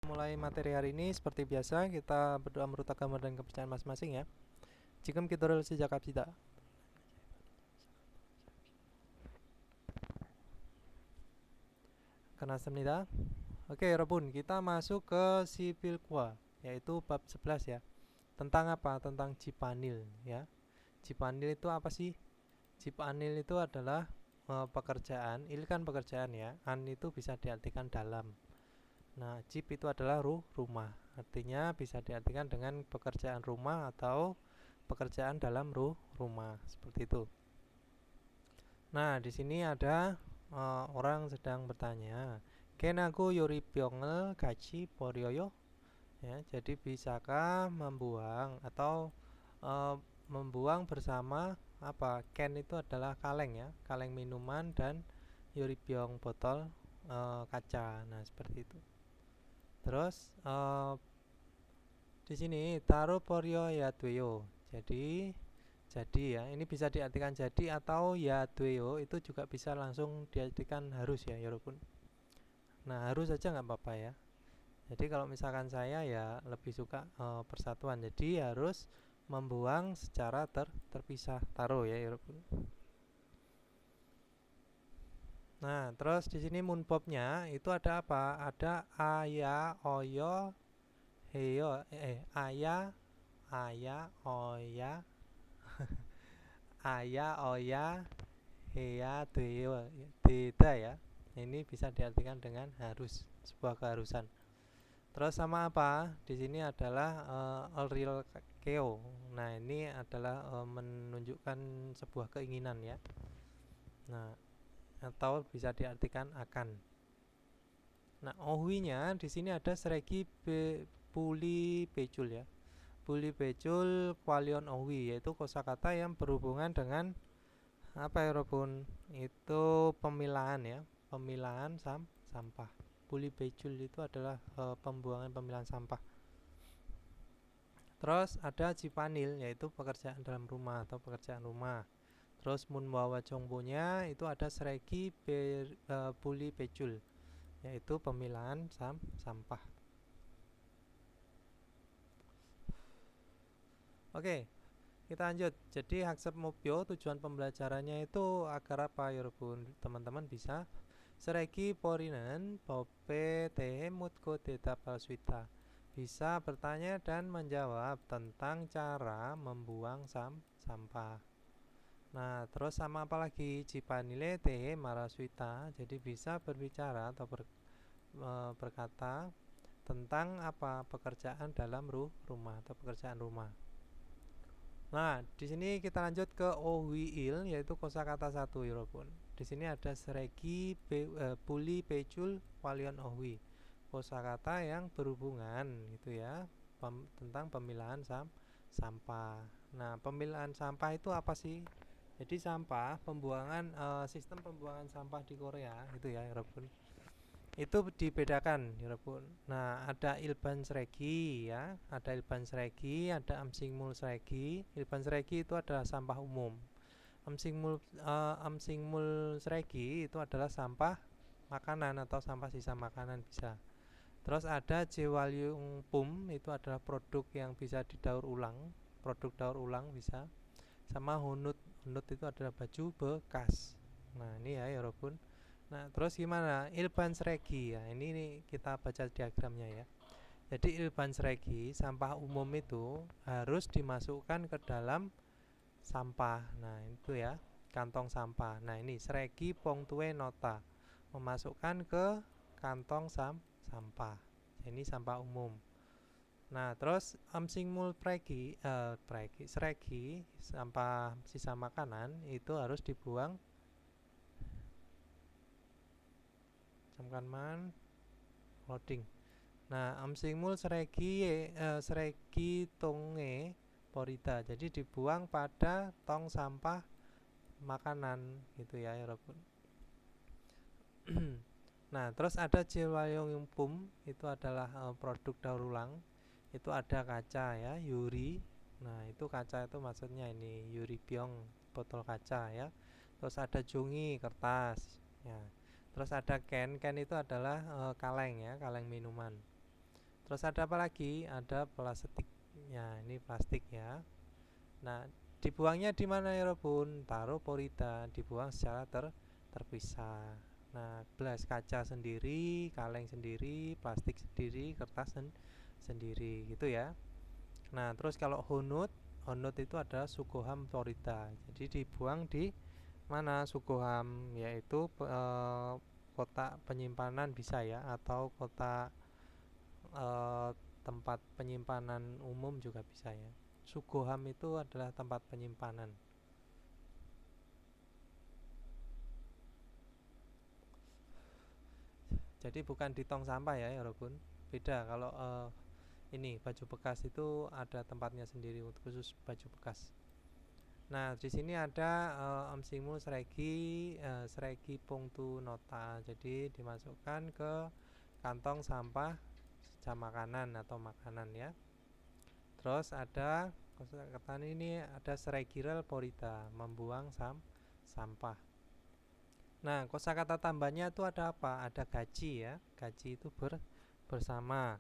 Mulai materi hari ini seperti biasa kita berdoa menurut agama dan kepercayaan masing-masing ya. 지금 기도를 시작합시다. Kanasabnida. Oke, 여러분, kita masuk ke Sipilkwa, yaitu bab 11 ya. Tentang apa? Tentang Jipanil ya. Jipanil itu apa sih? Jipanil itu adalah pekerjaan, il kan pekerjaan ya. An itu bisa diartikan dalam. Nah, jip itu adalah rumah. Artinya bisa diartikan dengan pekerjaan rumah atau pekerjaan dalam rumah seperti itu. Nah, di sini ada orang sedang bertanya, Kenaku yori pyongel gaji poryoyo? Ya, jadi bisakah membuang atau uh, membuang bersama apa? Ken itu adalah kaleng ya, kaleng minuman dan yori pyong botol kaca. Nah, seperti itu. Terus di sini taruh poryo ya tuyo. Jadi ya, ini bisa diartikan jadi atau ya tuyo itu juga bisa langsung diartikan harus ya, Yorobun. Nah, harus saja nggak apa-apa ya. Jadi kalau misalkan saya ya lebih suka persatuan. Jadi harus membuang secara terpisah. Taruh ya, Yorobun. Nah, terus di sini munpopnya itu ada apa? Ada aya, oyo, heyo, aya, oya, aya, oya, heya, dewa, deda ya. Ini bisa diartikan dengan harus, sebuah keharusan. Terus sama apa? Di sini adalah real keo. Nah, ini adalah menunjukkan sebuah keinginan ya. Nah, atau bisa diartikan akan. Nah, ohuinya di sini ada seregi puli pecul ya. Puli pecul kwalion ohui, yaitu kosakata yang berhubungan dengan apa ya Robun? Itu pemilahan ya, pemilahan sampah. Puli pecul itu adalah pembuangan sampah. Terus ada jipanil, yaitu pekerjaan dalam rumah atau pekerjaan rumah. Terus munwawa jongbonya itu ada seregi puli pecul, yaitu pemilahan sampah. Oke, kita lanjut. Jadi Haksep Mopyo tujuan pembelajarannya itu agar apa ya teman-teman bisa seregi porinen pope tehemutko tetap palsuita, bisa bertanya dan menjawab tentang cara membuang sampah. Nah, terus sama apa lagi? Jipanile tehe marasuita, jadi bisa berbicara atau berkata tentang apa? Pekerjaan dalam rumah atau pekerjaan rumah. Nah, di sini kita lanjut ke ohuil, yaitu kosakata satu Europun. Di sini ada seregi puli pecul walion ohui. Kosakata yang berhubungan gitu ya, tentang pemilahan sampah. Nah, pemilahan sampah itu apa sih? Jadi sampah, pembuangan sistem pembuangan sampah di Korea gitu ya, Europun. Itu dibedakan ya Pun. Nah, ada ilban sregi ya, ada ilban sregi, ada amsingmul sregi. Ilban sregi itu adalah sampah umum. Amsingmul sregi itu adalah sampah makanan atau sampah sisa makanan bisa. Terus ada jewaliung pum, itu adalah produk yang bisa didaur ulang, produk daur ulang bisa. Sama hunut, hunut itu adalah baju bekas. Nah, ini ya Pun. Nah, terus gimana? Ilban Sregi ya. Ini kita baca diagramnya ya. Jadi Ilban Sregi, sampah umum itu harus dimasukkan ke dalam sampah. Nah, itu ya, kantong sampah. Nah, ini Sregi Pongtue Nota, memasukkan ke kantong sampah. Ini sampah umum. Nah, terus Amsingmul Sregi, sampah sisa makanan itu harus dibuang camkan man loading. Nah, amsingmul seregi tonge porita. Jadi dibuang pada tong sampah makanan gitu ya, Robun. Nah, terus ada jewayong pum, itu adalah produk daur ulang. Itu ada kaca ya, yuri. Nah, itu kaca itu maksudnya ini yuri byong, botol kaca ya. Terus ada jongi, kertas. Ya. Terus ada ken itu adalah kaleng ya, kaleng minuman. Terus ada apa lagi? Ada plastiknya. Ini plastik ya. Nah, dibuangnya di mana ya Robun? Taruh porita, dibuang secara terpisah. Nah, gelas kaca sendiri, kaleng sendiri, plastik sendiri, kertas sendiri gitu ya. Nah, terus kalau honut itu ada sukoham porita. Jadi dibuang di mana sukoham, yaitu kotak penyimpanan bisa ya, atau kotak eh, tempat penyimpanan umum juga bisa ya. Sukoham itu adalah tempat penyimpanan. Jadi bukan di tong sampah ya, Robun. Beda kalau ini baju bekas itu ada tempatnya sendiri untuk khusus baju bekas. Nah, di sini ada emsimu seregi pungtu nota. Jadi dimasukkan ke kantong sampah sisa makanan atau makanan ya. Terus ada kosakata ini ada seregirel porita, membuang sampah. Nah, kosakata tambahnya itu ada apa? Ada gaji ya. Gaji itu bersama.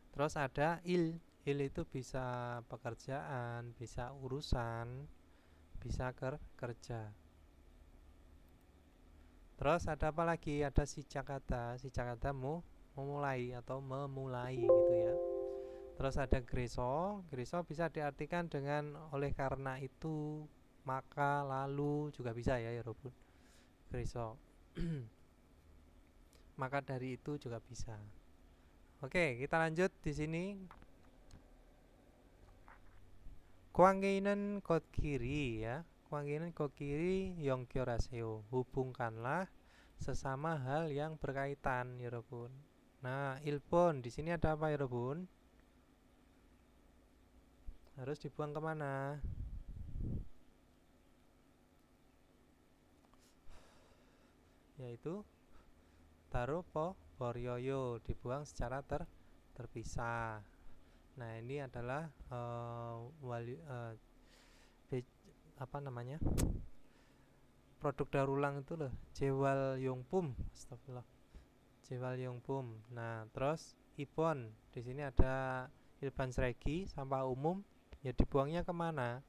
Terus ada il. Il itu bisa pekerjaan, bisa urusan, bisa kerja. Terus ada apa lagi? Ada sicakata. Sicakata memulai atau memulai gitu ya. Terus ada greso. Greso bisa diartikan dengan oleh karena itu, maka, lalu juga bisa ya Robun. Greso. Maka dari itu juga bisa. Oke, kita lanjut di sini. Kuanggeinen kot kiri ya. Kuanggeinen kot kiri yongkyoraseo. Hubungkanlah sesama hal yang berkaitan ya Robun. Nah, ilpon di sini ada apa ya Robun? Harus dibuang kemana? Yaitu taruh poryoyo, dibuang secara terpisah. Nah, ini adalah apa namanya? Produk daur ulang itu loh, Jewal Yongpum. Astagfirullah. Jewal Yongpum. Nah, terus Ipon. Di sini ada Ilban Sregi, sampah umum. Ya dibuangnya kemana?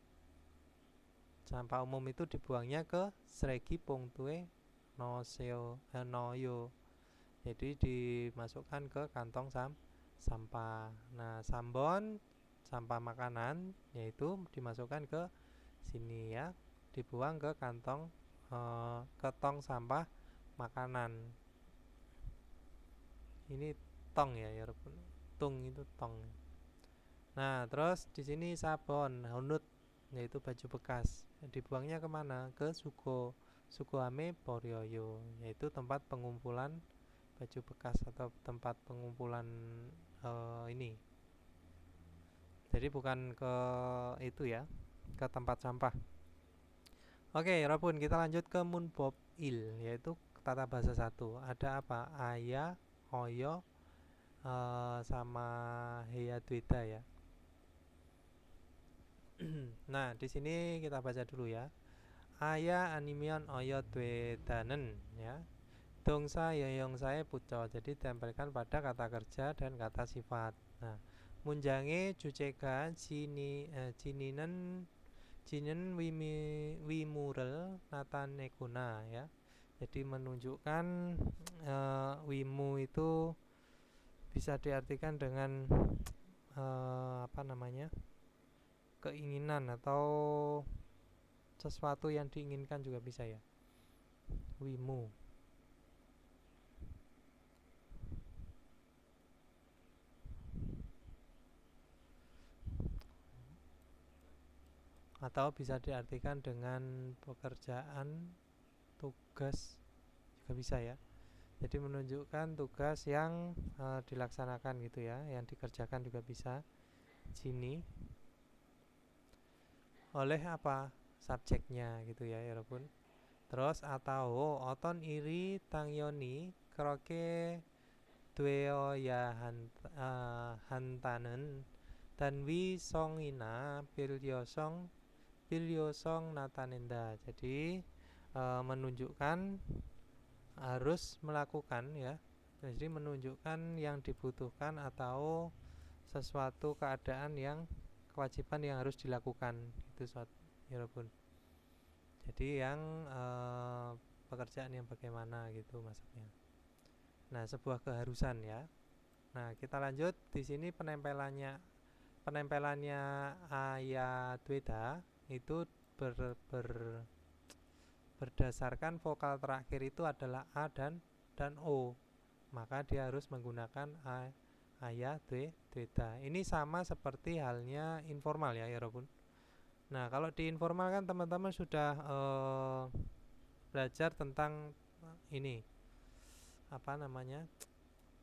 Sampah umum itu dibuangnya ke Sregi Pungtue Noyo. Jadi dimasukkan ke kantong sampah. Nah, sambon sampah makanan yaitu dimasukkan ke sini ya, dibuang ke kantong ke tong sampah makanan. Ini tong ya, ya tung itu tong. Nah, terus di sini sabon hunut yaitu baju bekas. Dibuangnya kemana? Ke Sukoame Poryoyo, yaitu tempat pengumpulan baju bekas atau tempat pengumpulan ini. Jadi bukan ke itu ya, ke tempat sampah. Oke, Robun, kita lanjut ke Munbob Il, yaitu tata bahasa satu. Ada apa? Aya, Oyo, sama Heya Dwida ya. Nah, di sini kita baca dulu ya. Aya animion Oyo Dwidanen ya. Dongsa yoyongsae puco. Jadi ditempelkan pada kata kerja dan kata sifat. Nah, munjange jucega jininen jinen wimurel natanekuna ya. Jadi menunjukkan wimu itu bisa diartikan dengan apa namanya, keinginan atau sesuatu yang diinginkan juga bisa ya, wimu. Atau bisa diartikan dengan pekerjaan, tugas juga bisa ya. Jadi menunjukkan tugas yang dilaksanakan gitu ya, yang dikerjakan juga bisa. Sini oleh apa? Subjeknya gitu ya, ya Robun. Terus atau oton iri tangyoni kroke dweo ya hantanen dan wi songina pilyosong natanenda. Jadi menunjukkan harus melakukan ya, Jadi menunjukkan yang dibutuhkan atau sesuatu keadaan yang kewajiban yang harus dilakukan itu suatu ya Robun. Jadi yang pekerjaan yang bagaimana gitu maksudnya. Nah, sebuah keharusan ya. Nah, kita lanjut di sini penempelannya ayat Weda itu berdasarkan vokal terakhir itu adalah a dan o. Maka dia harus menggunakan ayat Weda. Ini sama seperti halnya informal ya, Robun. Nah, kalau di informal kan teman-teman sudah belajar tentang ini apa namanya?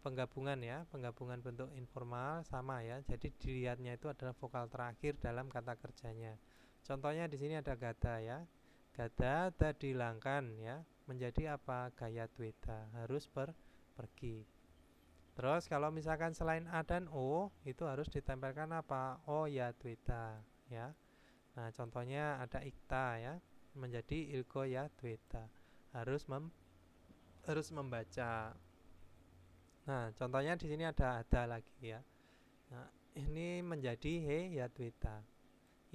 Penggabungan ya, penggabungan bentuk informal sama ya. Jadi dilihatnya itu adalah vokal terakhir dalam kata kerjanya. Contohnya di sini ada gada ya. Gada dihilangkan ya, menjadi apa? Gaya tweta, harus pergi. Terus kalau misalkan selain a dan o itu harus ditempelkan apa? O ya tweta ya. Nah, contohnya ada ikta ya, menjadi ilko ya tweta. Harus membaca. Nah, contohnya di sini ada lagi ya. Nah, ini menjadi he ya twita.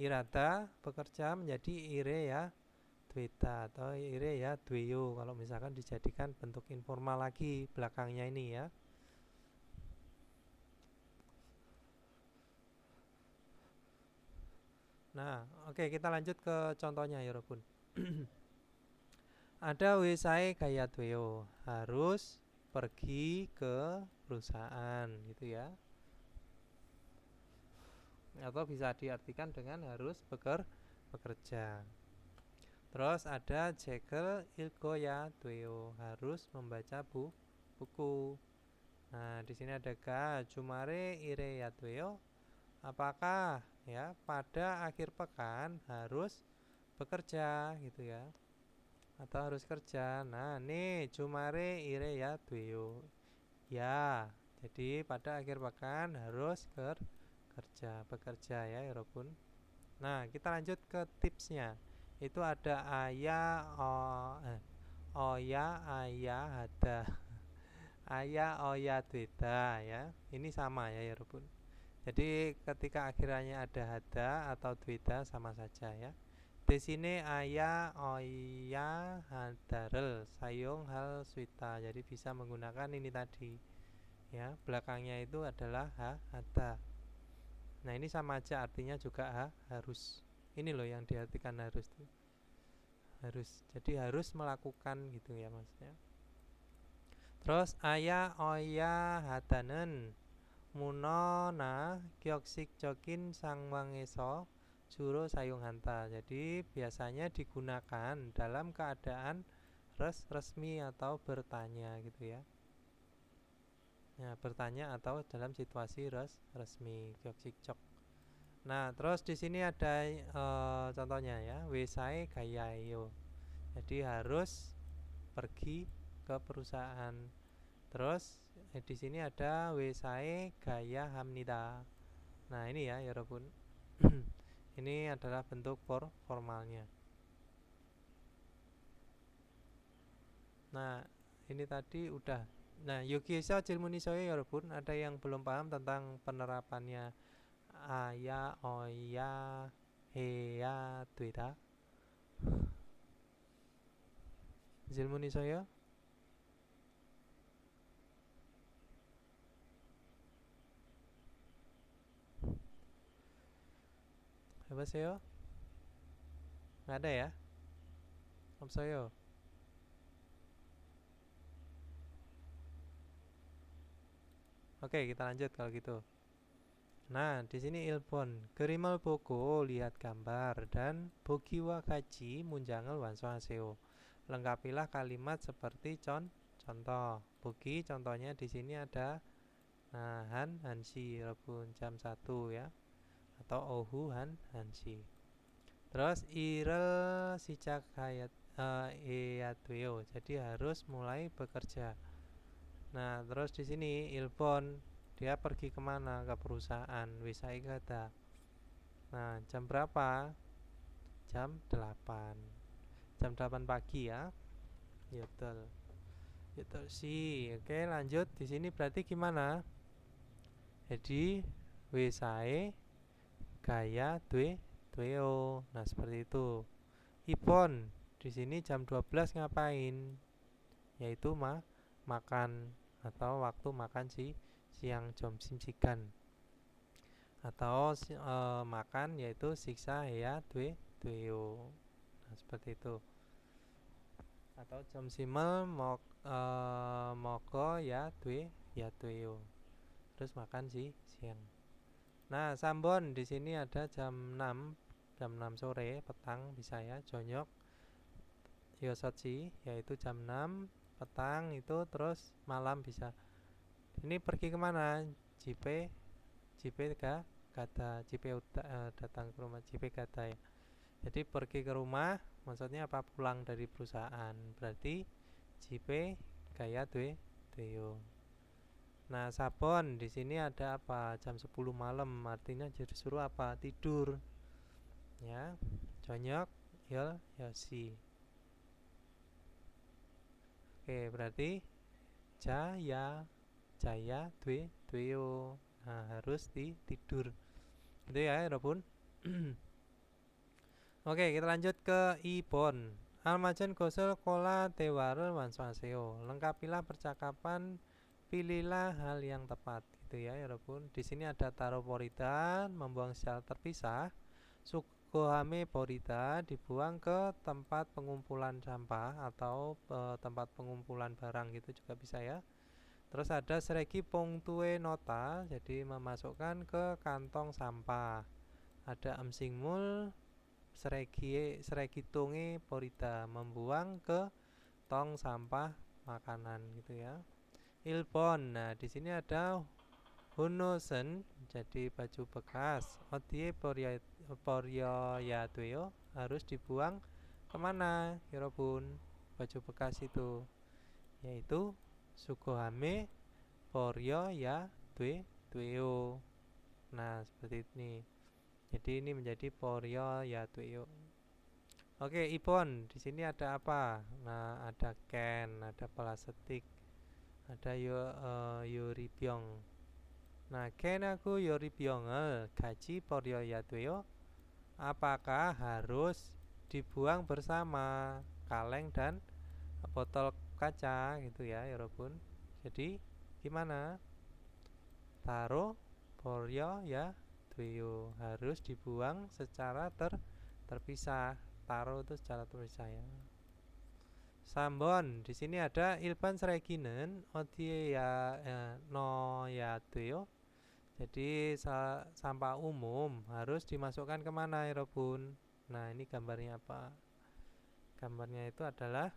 Irada bekerja menjadi ire ya twita atau ire ya dweyo kalau misalkan dijadikan bentuk informal lagi belakangnya ini ya. Nah, oke, kita lanjut ke contohnya ya Robun. Ada wesae gaya dweyo, harus pergi ke perusahaan gitu ya. Atau bisa diartikan dengan harus bekerja. Terus ada Jekyll Ilgoya Tweo, harus membaca buku. Nah, di sini ada ga Jumare Ire Yatweo. Apakah ya pada akhir pekan harus bekerja gitu ya? Atau harus kerja. Nah, nih Jumare Ire Yatweo. Ya, jadi pada akhir pekan harus bekerja ya, Robun. Nah, kita lanjut ke tipsnya. Itu ada oya, ayah, hada. Ayah, oya, twita ya. Ini sama ya, Robun. Jadi ketika akhirnya ada hada atau twita sama saja ya. Di sini ayah, oya, hadarel, sayung, hal, swita. Jadi bisa menggunakan ini tadi ya. Belakangnya itu adalah hada. Nah, ini sama aja artinya juga harus. Ini loh yang diartikan harus. Jadi harus melakukan gitu ya maksudnya. Terus ayah oya hatanen munona kyoksik jokin sangwangeso juro sayung hanta. Jadi biasanya digunakan dalam keadaan resmi atau bertanya gitu ya. Ya, bertanya atau dalam situasi resmi kyoksik jok. Nah, terus di sini ada contohnya ya, wesae gayayo. Jadi harus pergi ke perusahaan. Terus di sini ada wesae gaya hamnida. Nah, ini ya, Robun. Ini adalah bentuk formalnya. Nah, ini tadi udah. Nah, Yogisa Cilmunisoyo ya, Robun. Ada yang belum paham tentang penerapannya aya, oya, heya, twita. Cilmunisoyo? Apa sih yo? Nggak ada ya? Opsoyo. Oke, kita lanjut kalau gitu. Nah, di sini ilpon Gerimal Boko lihat gambar dan Bogiwa Kaji Munjangal Wanso Haseo. Lengkapilah kalimat seperti contoh. Bogi contohnya di sini ada Hansi Rebun jam 1 ya. Atau Ohu Hansi. Terus Irel Sicak Hayat Eyatweo. Jadi harus mulai bekerja. Nah, terus di sini Ilpon dia pergi kemana? Ke perusahaan Wisai Gata. Nah, jam berapa? Jam 8. Jam 8 pagi ya. Ya betul. Yutoshi. Oke, lanjut. Di sini berarti gimana? Jadi wesae gaya dweo. Nah, seperti itu. Ipon. Di sini jam 12 ngapain? Yaitu makan atau waktu makan siang jom simsikan atau makan yaitu siksa ya dweo. Nah, seperti itu. Atau jam simel moko ya dweo. Terus makan siang. Nah, Sambon di sini ada jam 6 sore petang bisa ya. Jonyok Yosotsi yaitu jam 6 petang itu terus malam bisa. Ini pergi kemana? JP JP kata JP datang ke rumah JP kata ya. Jadi pergi ke rumah maksudnya apa? Pulang dari perusahaan. Berarti JP gaya dweo. Nah, Sabon di sini ada apa? Jam 10 malam, artinya disuruh apa? Tidur. Ya. Jonyok Yoshi. Oke, berarti Jaya dweo. Nah, harus tidur. Itu ya, Robun. Oke, kita lanjut ke Ibon. Almajen gosel kola tewarel wanswaseo. Lengkapilah percakapan, pilihlah hal yang tepat. Gitu ya, Robun. Di sini ada taro porita, membuang secara terpisah. Sukohame porita dibuang ke tempat pengumpulan sampah atau tempat pengumpulan barang gitu juga bisa ya. Terus ada seregi pongtue nota, jadi memasukkan ke kantong sampah. Ada emsingmul seregi tunge porita, membuang ke tong sampah makanan gitu ya. Ilpon, nah di sini ada hunosen, jadi baju bekas. Odie poryo yatuyo harus dibuang kemana, Hirobun? Baju bekas itu, yaitu Sukohame poryo ya tueo. Nah, seperti ini. Jadi ini menjadi poryo ya tueo. Oke, Ipon, di sini ada apa? Nah, ada can, ada plastik, ada yuribyong. Nah, can aku yuribyongel gaji poryo ya tueo. Apakah harus dibuang bersama kaleng dan botol kaca gitu ya, Yorobun? Jadi gimana? Taro poryo ya dweo harus dibuang secara terpisah. Taro itu secara terpisah ya. Sambon di sini ada ilban sereginen odie ya no ya dweo. Jadi sampah umum harus dimasukkan kemana ya Robun? Nah ini gambarnya apa? Gambarnya itu adalah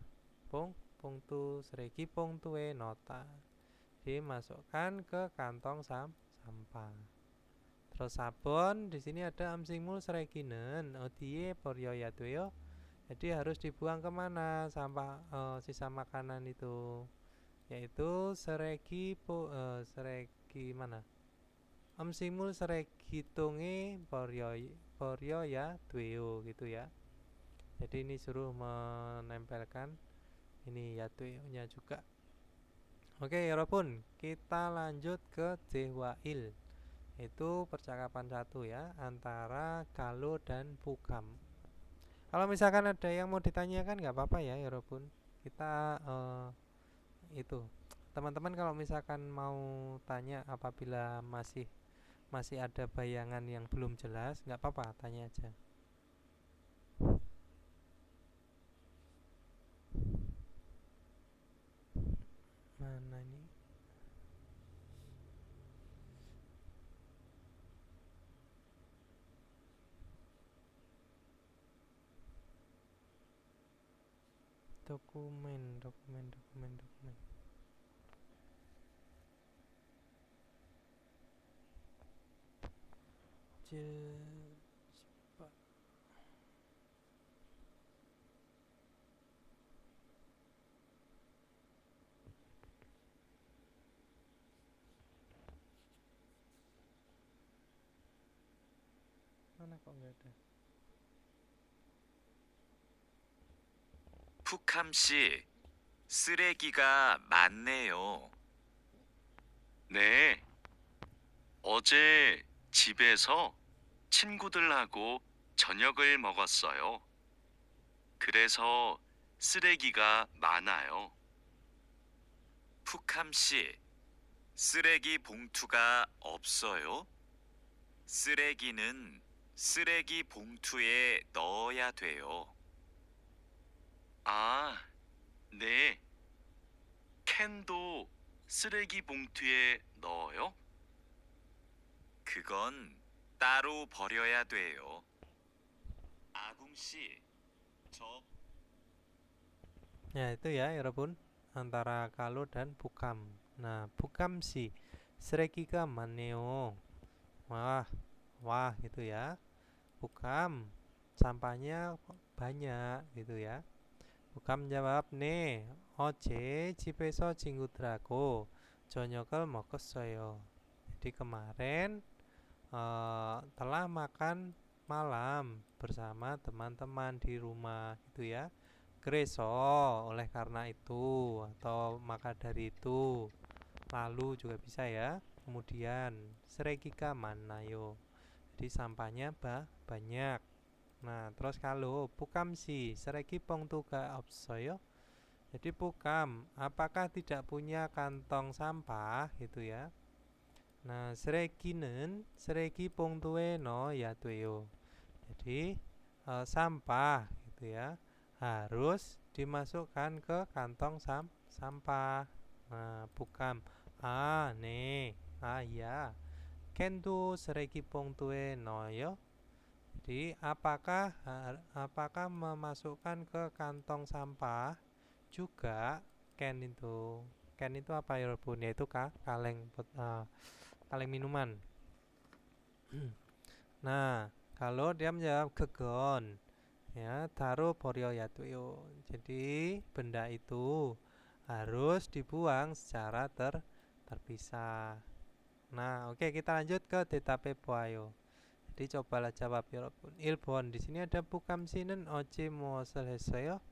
pungtu seregi pungtue nota. Dimasukkan ke kantong sampah. Terus sabon di sini ada amsingmul sereginen odie poryo yatuyo. Jadi harus dibuang kemana sampah sisa makanan itu? Yaitu seregi mana? Amsingmul seregi tunge poryo ya tuyo gitu ya. Jadi ini suruh menempelkan ini ya tuyo-nya juga. Oke, Yorobun, kita lanjut ke Jehwail. Itu percakapan satu ya antara Galo dan Pukam. Kalau misalkan ada yang mau ditanyakan nggak apa-apa ya, Yorobun. Kita itu teman-teman kalau misalkan mau tanya apabila masih ada bayangan yang belum jelas, nggak apa-apa, tanya aja. Mana ini? Dokumen. Cepat. Mana kok nggak ada? 푹함 씨, 쓰레기가 많네요. 네, 어제 집에서 친구들하고 저녁을 먹었어요. 그래서 쓰레기가 많아요. 푸캄 씨, 쓰레기 봉투가 없어요? 쓰레기는 쓰레기 봉투에 넣어야 돼요. 아, 네. 캔도 쓰레기 봉투에 넣어요? 그건 따로 버려야 돼요. 아궁 씨, 저 Ya itu ya 여러분, antara kalau dan bukam. Nah, bukam sih sregika maneo. Wah, wah gitu ya. Bukam, sampahnya banyak gitu ya. Bukam jawab nih, 어제 집에서 친구들하고 저녁을 먹었어요. Jadi kemarin telah makan malam bersama teman-teman di rumah gitu ya. Kreso, oleh karena itu atau maka dari itu, lalu juga bisa ya. Kemudian seregika manayo. Jadi sampahnya banyak. Nah, terus kalau pukam si seregi pongtuga opsoyo. Jadi pukam, apakah tidak punya kantong sampah gitu ya? Nah, seregi pongtue no ya tuyo. Jadi sampah gitu ya harus dimasukkan ke kantong sampah. Nah, bukam. Ah, nih. Ah, ya. Kentu seregi pongtue no yo. Jadi apakah memasukkan ke kantong sampah juga Ken itu apa ya Bun? Yaitu kaleng minuman. Nah, kalau dia menjawab kegon, ya taruh poryo yatuyo. Jadi benda itu harus dibuang secara terpisah. Nah, oke kita lanjut ke detape poayo. Jadi cobalah jawab ya Robun. Ilbon, di sini ada bukam sinen oci mosel heseyo.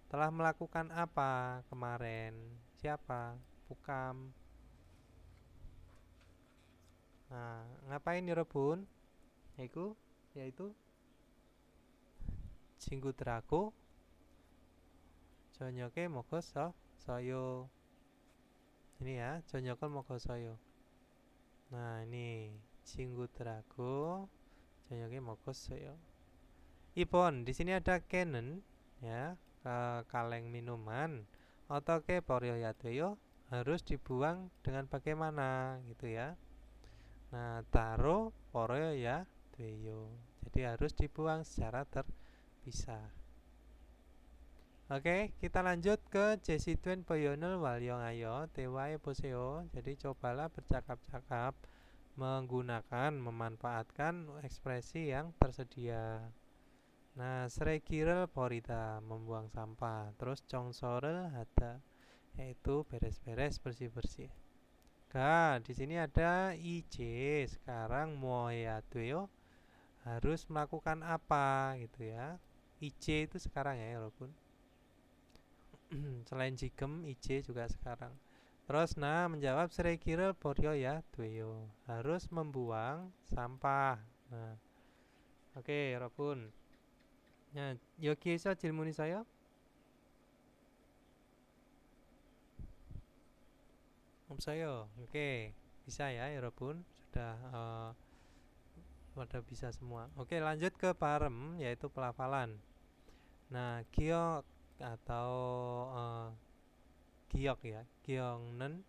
Telah melakukan apa kemarin? Siapa? Bukam. Nah, ngapain ya Robun? Yaitu Jinggu Drago Jonyoke Mogo Soyo. Ini ya, Jonyoke Mogo Soyo. Nah, ini Jinggu Drago Jonyoke Mogo Soyo. Ipon, di sini ada Canon ya, kaleng minuman. Otoke Poryo Yatoyo harus dibuang dengan bagaimana gitu ya. Nah, taro Poryo Yatoyo. Jadi harus dibuang secara terpisah. Oke, kita lanjut ke Jesse Twain Boyonel Walyong Ayo Tewae Poseo. Jadi cobalah bercakap-cakap menggunakan, memanfaatkan ekspresi yang tersedia. Nah, Sregirel Porita membuang sampah. Terus Congsorel Hada yaitu beres-beres bersih-bersih. Di sini ada IJ. Sekarang Moyatweo harus melakukan apa gitu ya. IJ itu sekarang ya walaupun selain Jigem, IJ juga sekarang. Terus nah menjawab Sregirel Poryo ya Dweyo harus membuang sampah. Nah, oke, Robun. Nah, 여기에서 질문 있어요? 없어요. Oke, bisa ya, Robun. Sudah bisa semua. Oke, lanjut ke parem yaitu pelafalan. Nah, giok atau giok ya. Giongnen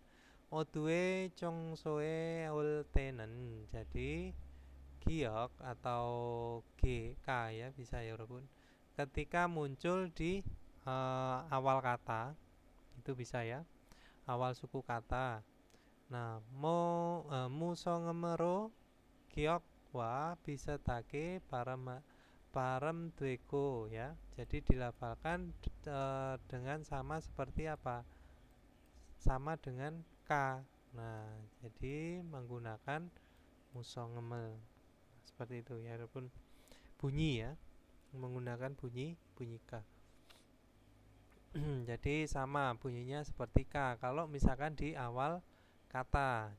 oduwe chongsoe ultenen. Jadi giok atau GK ya bisa ya Robun. Ketika muncul di awal kata itu bisa ya, awal suku kata. Nah, musongemero giok wa bisa take parem dueko ya. Jadi dilafalkan dengan sama seperti apa? Sama dengan K. Nah, jadi menggunakan musongemel. Seperti itu ya, walaupun bunyi ya, menggunakan bunyi K. Jadi sama bunyinya seperti K kalau misalkan di awal kata.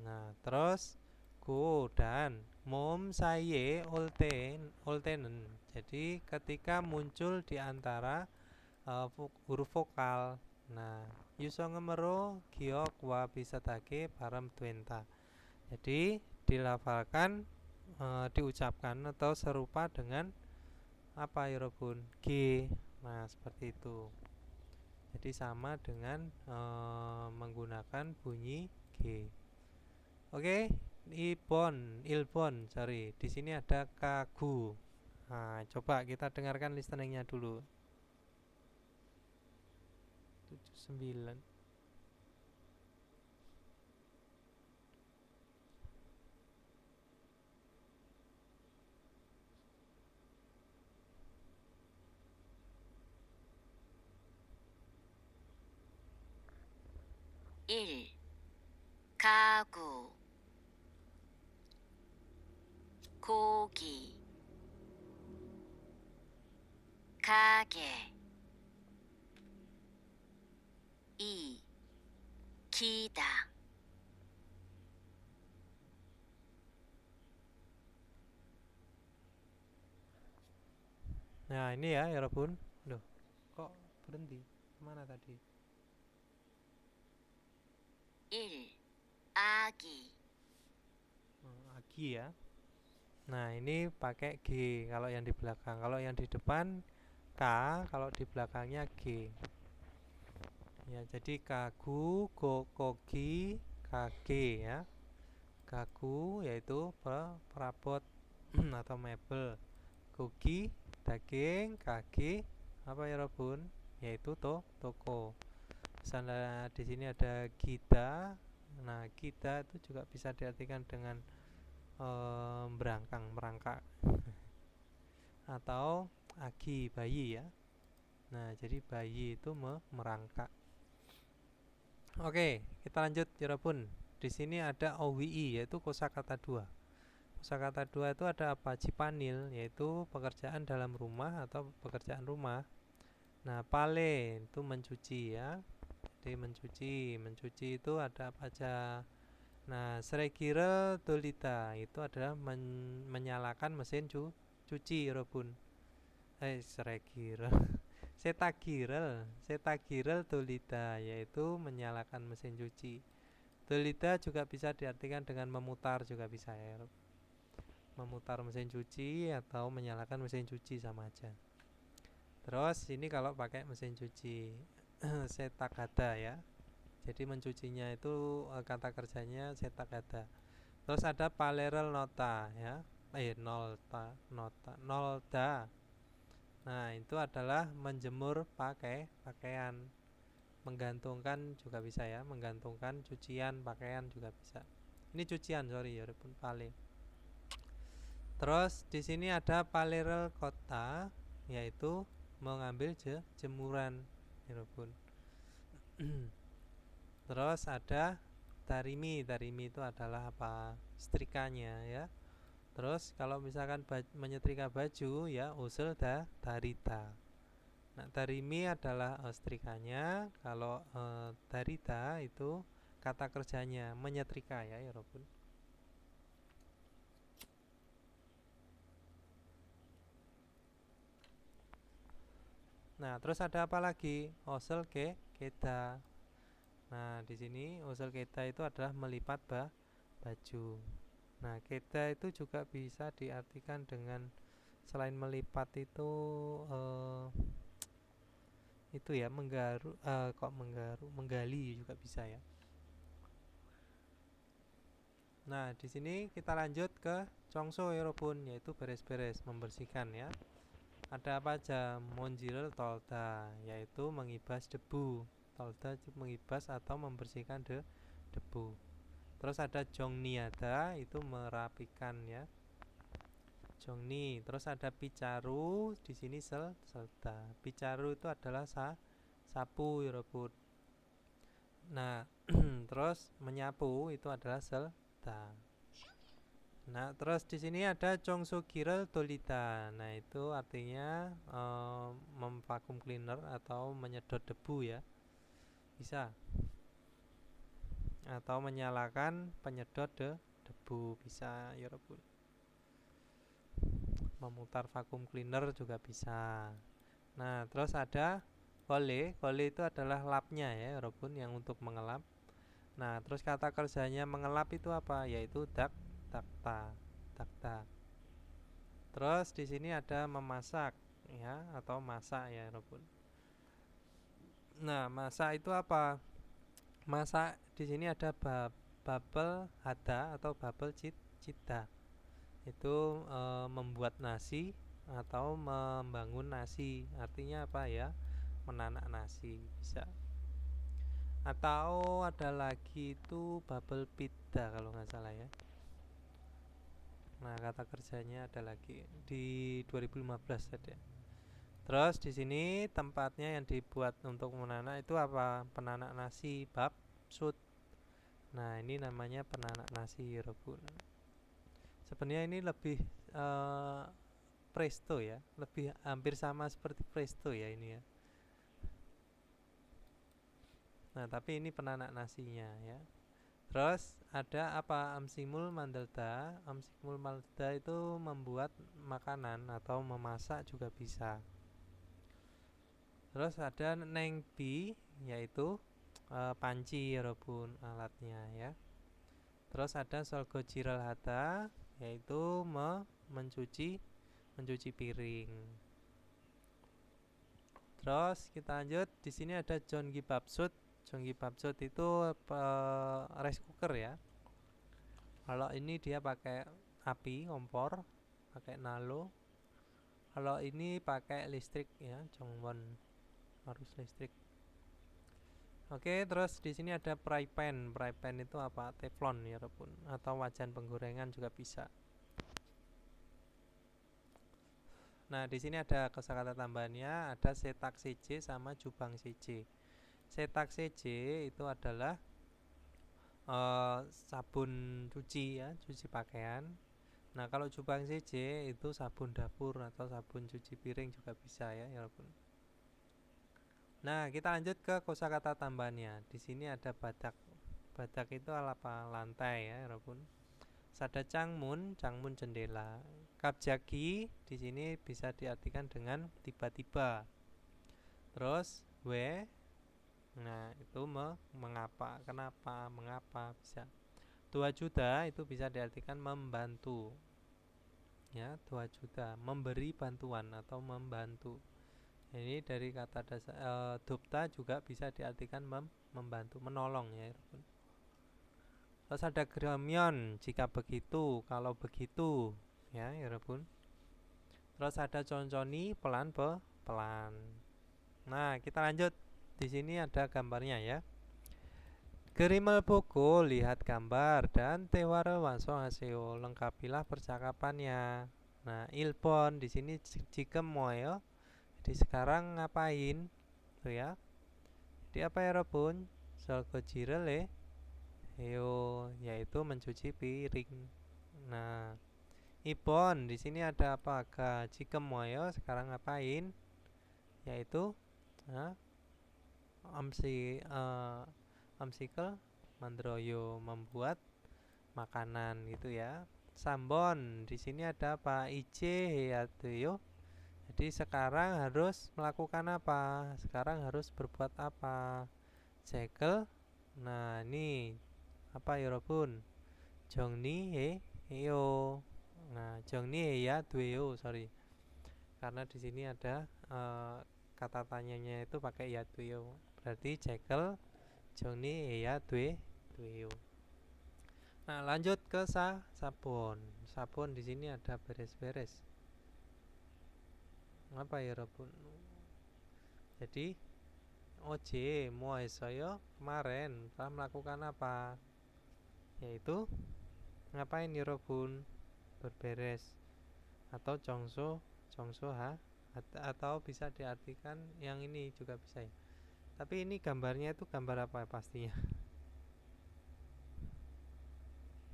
Nah, terus go dan mom saye oltenen. Jadi ketika muncul di antara huruf vokal. Nah, yuso ngemero giok wa bisatake param twenta. Jadi dilafalkan, diucapkan atau serupa dengan apa ya Robun? G. Nah, seperti itu. Jadi sama dengan menggunakan bunyi G. Oke, ilbon, sorry. Di sini ada kagu. Nah, coba kita dengarkan listeningnya dulu. 79. 일, 가구, 고기, 가게, 2, 기다. Nah, ini ya, Robun. Loh, kok berhenti? Mana tadi? 1. 아기. Agi ya. Nah, ini pakai G kalau yang di belakang. Kalau yang di depan K, kalau di belakangnya G. Ya, jadi kagu, kogi, kage ya. Kagu yaitu perabot atau mebel. Kogi daging, kage apa ya Robun? Yaitu toko. Misalnya di sini ada gida. Nah, gida itu juga bisa diartikan dengan merangkak atau agi bayi ya. Nah, jadi bayi itu merangkak. Oke, kita lanjut Yorobun. Di sini ada OWI yaitu kosakata 2. Kosakata 2 itu ada apa? Cipanil yaitu pekerjaan dalam rumah atau pekerjaan rumah. Nah, pale itu mencuci ya. Jadi mencuci itu ada apa aja? Nah, serekire dolita itu adalah menyalakan mesin cuci Yorobun. Serekire Setagirel dolita yaitu menyalakan mesin cuci. Dolita juga bisa diartikan dengan memutar juga bisa ya. Memutar mesin cuci atau menyalakan mesin cuci sama aja. Terus ini kalau pakai mesin cuci setagada ya. Jadi mencucinya itu kata kerjanya setagada. Terus ada palerel nota ya. Nolda. Nah, itu adalah menjemur pakaian. Menggantungkan juga bisa ya, menggantungkan cucian pakaian juga bisa. Ini cucian, sorry ya, pun pale. Terus di sini ada palerel kota, yaitu mengambil jemuran, ya pun. Terus ada tarimi itu adalah apa? Setrikanya ya. Terus kalau misalkan menyetrika baju ya usul darita. Nah, tarimi adalah setrikanya, kalau darita itu kata kerjanya menyetrika ya Robun. Nah, terus ada apa lagi? Osel keda. Nah, di sini osel keda itu adalah melipat baju. Nah, keda itu juga bisa diartikan dengan selain melipat itu ya menggali juga bisa ya. Nah, di sini kita lanjut ke congso Yorobun yaitu beres-beres, membersihkan ya. Ada apa aja? Monjil tolda yaitu mengibas debu. Tolda itu mengibas atau membersihkan debu. Terus ada jongniada itu merapikan ya. Jongni. Terus ada picaru, di sini selda. Picaru itu adalah sapu Yorobun. Nah, terus menyapu itu adalah selda. Nah, terus di sini ada Chongso Girel Dolita. Nah, itu artinya memvakum cleaner atau menyedot debu ya. Bisa. Atau menyalakan penyedot debu bisa ya Robun. Memutar vakum cleaner juga bisa. Nah, terus ada Kole. Kole itu adalah lapnya ya Robun, yang untuk mengelap. Nah, terus kata kerjanya mengelap itu apa? Yaitu dakta. Dakta. Terus di sini ada memasak ya, atau masak ya Robun. Nah, masak itu apa? Masak di sini ada babel hada atau babel cita. Itu membuat nasi atau membangun nasi. Artinya apa ya? Menanak nasi bisa. Atau ada lagi itu babel pita kalau nggak salah ya. Nah, kata kerjanya ada lagi di 2015 ada. Terus di sini tempatnya yang dibuat untuk menanak itu apa? Penanak nasi bab sud. Nah, ini namanya penanak nasi Robun. Sebenarnya ini lebih presto ya, lebih hampir sama seperti presto ya ini ya. Nah, tapi ini penanak nasinya ya. Terus ada apa? Amsimul Mandelda. Amsimul Mandelda itu membuat makanan atau memasak juga bisa. Terus ada Nengbi, yaitu panci Robun alatnya ya. Terus ada Solgo Jiral Hata, yaitu mencuci piring. Terus kita lanjut, di sini ada Jonggi Babsut. Jonggi Babsut itu rice cooker ya. Kalau ini dia pakai api kompor, pakai nalo. Kalau ini pakai listrik ya, Jongwon, harus listrik. Oke, terus di sini ada fry pan. Fry pan itu apa? Teflon ya, Robun, atau wajan penggorengan juga bisa. Nah, di sini ada kosakata tambahannya, ada setak CJ sama jubang CJ. Setak CJ itu adalah sabun cuci ya, cuci pakaian. Nah, kalau jubang CJ itu sabun dapur atau sabun cuci piring juga bisa ya, Robun. Nah, kita lanjut ke kosakata tambahannya. Di sini ada badak. Badak itu apa? Lantai ya, Robun. Ada cangmun jendela. Kapjaki di sini bisa diartikan dengan tiba-tiba. Terus nah itu mengapa, kenapa, mengapa bisa. 2 juta itu bisa diartikan membantu. Ya, 2 juta memberi bantuan atau membantu. Ini dari kata dasar dupta juga bisa diartikan membantu, menolong ya. Terus ada gramion jika begitu, kalau begitu ya Robun. Terus ada conconi pelan pelan. Nah, kita lanjut. Di sini ada gambarnya ya. Gerimel Boko, lihat gambar dan tewara wanso haseo, lengkapilah percakapannya. Nah, ilpon di sini jika moyo. Jadi sekarang ngapain? Tuh ya. Jadi apa ya Robun? Solko jirele. Yaitu mencuci piring. Nah, Ibon di sini ada apa? Jika moyo sekarang ngapain? Yaitu amsikel mandroyo, membuat makanan gitu ya. Sambon di sini ada apa? Ice heyateyo. Jadi sekarang harus melakukan apa? Sekarang harus berbuat apa? Cekel. Nah, ini apa ya Robun? Jongni heyo. Nah, jongni heya dueo, sorry. Karena di sini ada kata tanyanya itu pakai ya dueo. Berarti cekel jongni heya dueo. Nah, lanjut ke sabun. Sabun di sini ada beres-beres. Apa ya Robun? Jadi Oje Moesoyo kemarin telah melakukan apa? Yaitu ngapain ya Robun? Berberes atau congso ha, atau bisa diartikan yang ini juga bisa ya. Tapi ini gambarnya itu gambar apa pastinya?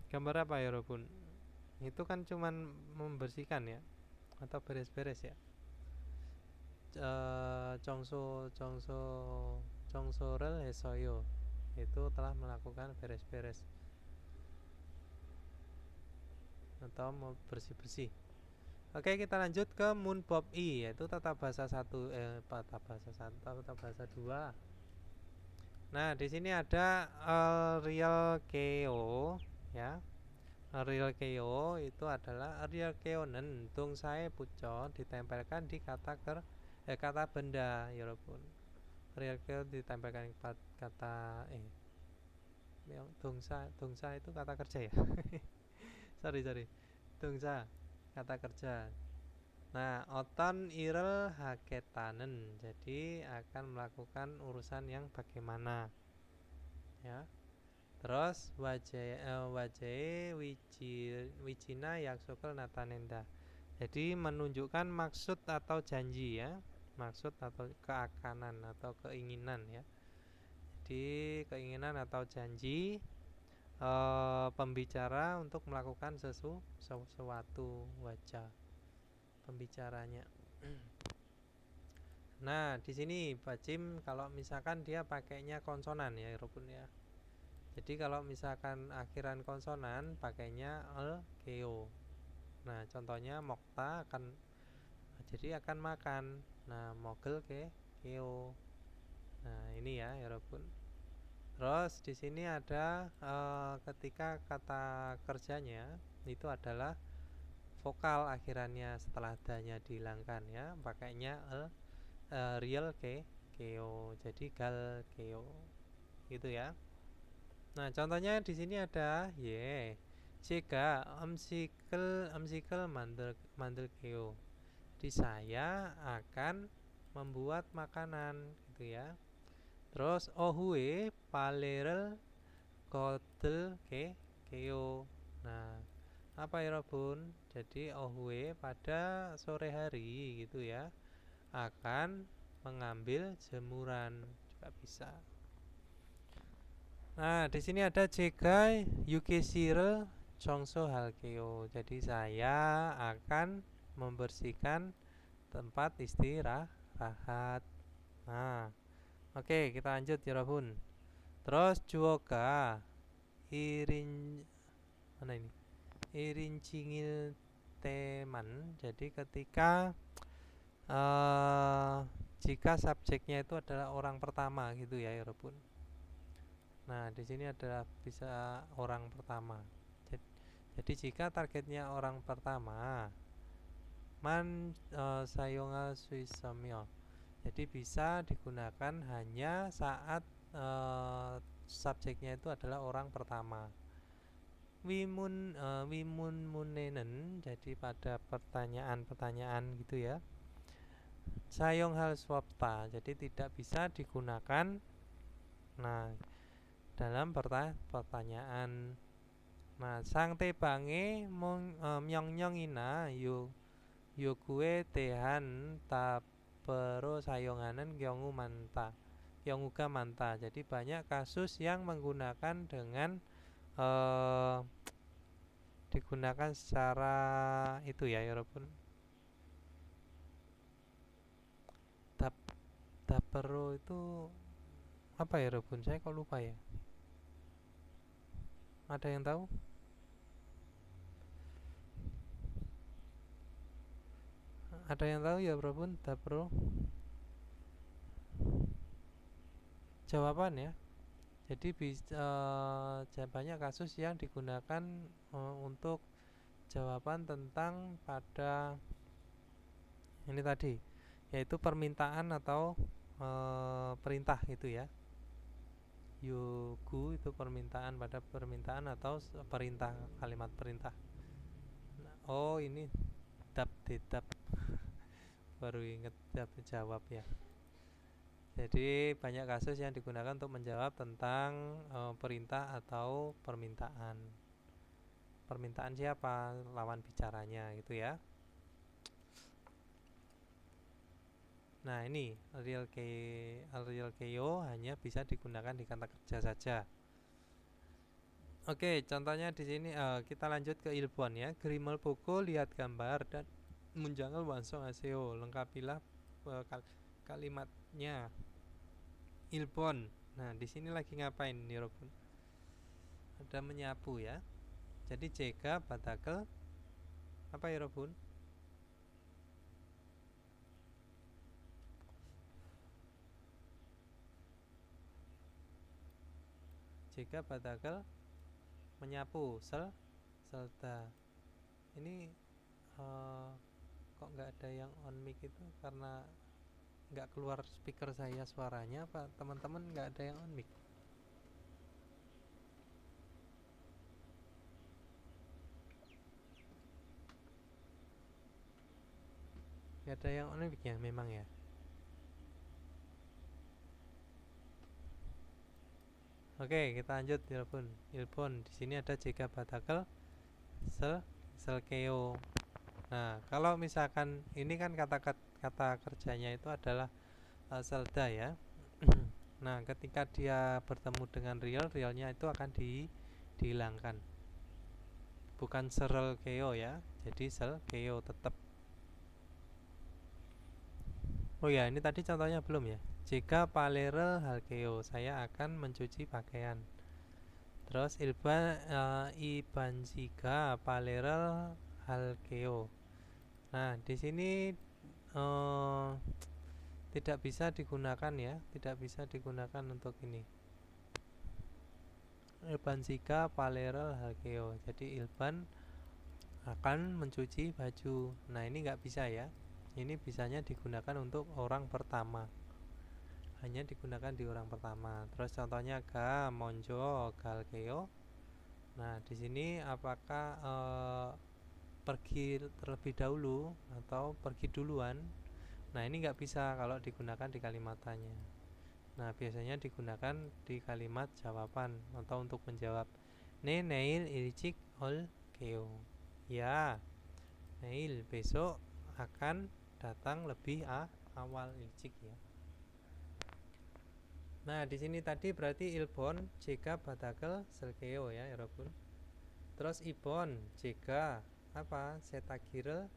Gambar apa ya Robun? itu kan cuman membersihkan ya, atau beres-beres ya. Chongso Chongso Chongsorel Hesoyo itu telah melakukan beres-beres atau mau bersih-bersih. Oke, kita lanjut ke Munbob I, yaitu tata bahasa 1 tata bahasa 1, tata bahasa 2. Nah, di sini ada real keo ya. Real keo itu adalah real keonen tung sae puco ditempelkan di kata benda ya Robun. Real keo ditempelkan kata yang dongsa itu kata kerja ya. sorry dongsa kata kerja. Nah, oton irel haketanen, jadi akan melakukan urusan yang bagaimana ya. Terus wajah wijina yaksokal natanenda, jadi menunjukkan maksud atau janji ya, maksud atau keakanan atau keinginan ya. Jadi keinginan atau janji pembicara untuk melakukan sesuatu wajah pembicaranya. Nah, di sini Bacim kalau misalkan dia pakainya konsonan ya, Robun ya. Jadi kalau misalkan akhiran konsonan pakainya keo. Nah, contohnya mokta akan jadi akan makan. Nah, mogel keo. Nah, ini ya, Robun. Terus di sini ada ketika kata kerjanya itu adalah vokal akhirannya setelah danya dihilangkan ya, pakainya real keo, jadi gal keo gitu ya. Nah, contohnya di sini ada jika amsikel mandel keo, di saya akan membuat makanan gitu ya. Terus ohue palerel kodel keo. Nah, apa ya Robun? Jadi ohue pada sore hari gitu ya akan mengambil jemuran juga bisa. Nah, di sini ada jegai yukishire chongso halkeo. Jadi saya akan membersihkan tempat istirahat. Nah, oke, kita lanjut ya Robun. Terus juoga irin mana ini? Irincingil teman. Jadi ketika jika subjeknya itu adalah orang pertama gitu ya Robun. Nah, di sini adalah bisa orang pertama. Jadi jika targetnya orang pertama, man sayonga suisamyo. Jadi bisa digunakan hanya saat subjeknya itu adalah orang pertama. Wimun munenen, jadi pada pertanyaan-pertanyaan gitu ya. Sayong hal swapta, jadi tidak bisa digunakan dalam pertanyaan. Nah, sang tebange myong-nyongina yo kue tehan tapero sayonganen kyonguga manta. Jadi banyak kasus yang menggunakan dengan digunakan secara itu ya Robun. Tapero itu apa ya Robun? Saya kok lupa ya. Ada yang tahu? Ada yang tahu ya Robun? Tapero. Jawaban ya. Jadi banyak kasus yang digunakan untuk jawaban tentang pada ini tadi, yaitu permintaan atau perintah gitu ya. Yugu itu permintaan pada permintaan atau perintah, kalimat perintah. Oh, ini tetap baru inget jawab ya. Jadi banyak kasus yang digunakan untuk menjawab tentang perintah atau permintaan. Permintaan siapa? Lawan bicaranya gitu ya. Nah, ini real keo hanya bisa digunakan di kata kerja saja. Oke, contohnya di sini kita lanjut ke Ilbon ya. Grimel pukul, lihat gambar dan munjangal wansong aseo. Lengkapilah kalimatnya. Ilbon. Nah, di sini lagi ngapain nih, Robun? Ada menyapu ya. Jadi jega batakel apa ya, Robun? Jega batakel menyapu selda. Ini kok nggak ada yang on mic itu karena nggak keluar speaker saya suaranya apa teman-teman nggak ada yang on mic? Nggak ada yang on mic ya memang ya. Oke, kita lanjut Ilpon. Di sini ada jika batakel selkeo. Nah, kalau misalkan ini kan kata kerjanya itu adalah selda ya. Nah, ketika dia bertemu dengan realnya itu akan dihilangkan. Bukan serelkeo ya. Jadi selkeo tetap. Oh ya, ini tadi contohnya belum ya. Jika palere halkeo, saya akan mencuci pakaian. Terus iban jika palere halkeo. Nah, di sini tidak bisa digunakan ya, tidak bisa digunakan untuk ini. Ilban jika palere halkeo. Jadi ilban akan mencuci baju. Nah, ini nggak bisa ya. Ini bisanya digunakan untuk orang pertama. Hanya digunakan di orang pertama. Terus contohnya ga monjo galkeo. Nah, di sini apakah pergi terlebih dahulu atau pergi duluan? Nah, ini nggak bisa kalau digunakan di kalimat tanya. Nah, biasanya digunakan di kalimat jawaban atau untuk menjawab. Ne neil ilcik ol keo. Ya, neil besok akan datang lebih awal ilcik ya. Nah, di sini tadi berarti ilbon jika batakel selkeo ya, Robun. Terus ibon jika apa? Setagire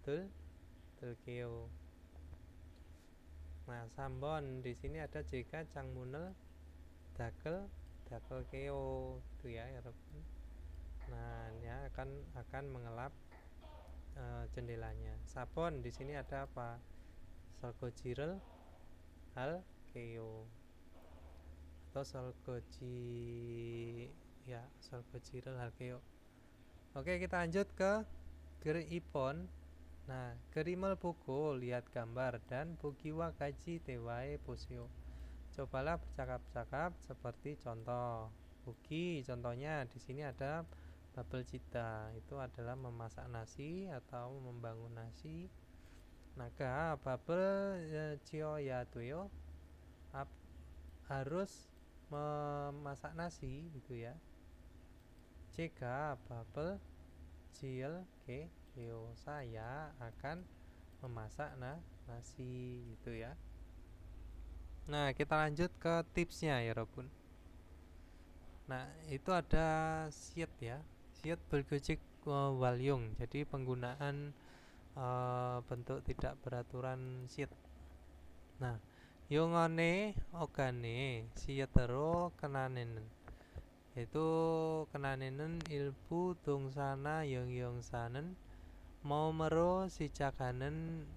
tulkeo. Nah, sambon di sini ada jika cangmunel dakel keo itu ya, Robun. Nah, ya akan mengelap jendelanya. Sabon di sini ada apa? Solgojirel hal keo. Solgojirel halkeo. Oke, kita lanjut ke geripon. Nah, gerimel pukul, lihat gambar dan bukiwa gaji tewae posio. Cobalah bercakap-cakap seperti contoh. Buki contohnya di sini ada babel cita, itu adalah memasak nasi atau membangun nasi. Naga babel cio ya tuyo harus memasak nasi gitu ya. Jika babel cil ke yo saya akan memasak nasi gitu ya. Nah, kita lanjut ke tipsnya ya, Robun. Nah, itu ada siet ya. Siet bergojek walyung. Jadi penggunaan bentuk tidak beraturan siet. Nah, yongone ogane sietero kenanenen. Itu kenanenen ilbu dungsana yongsanen mau mero sicakanen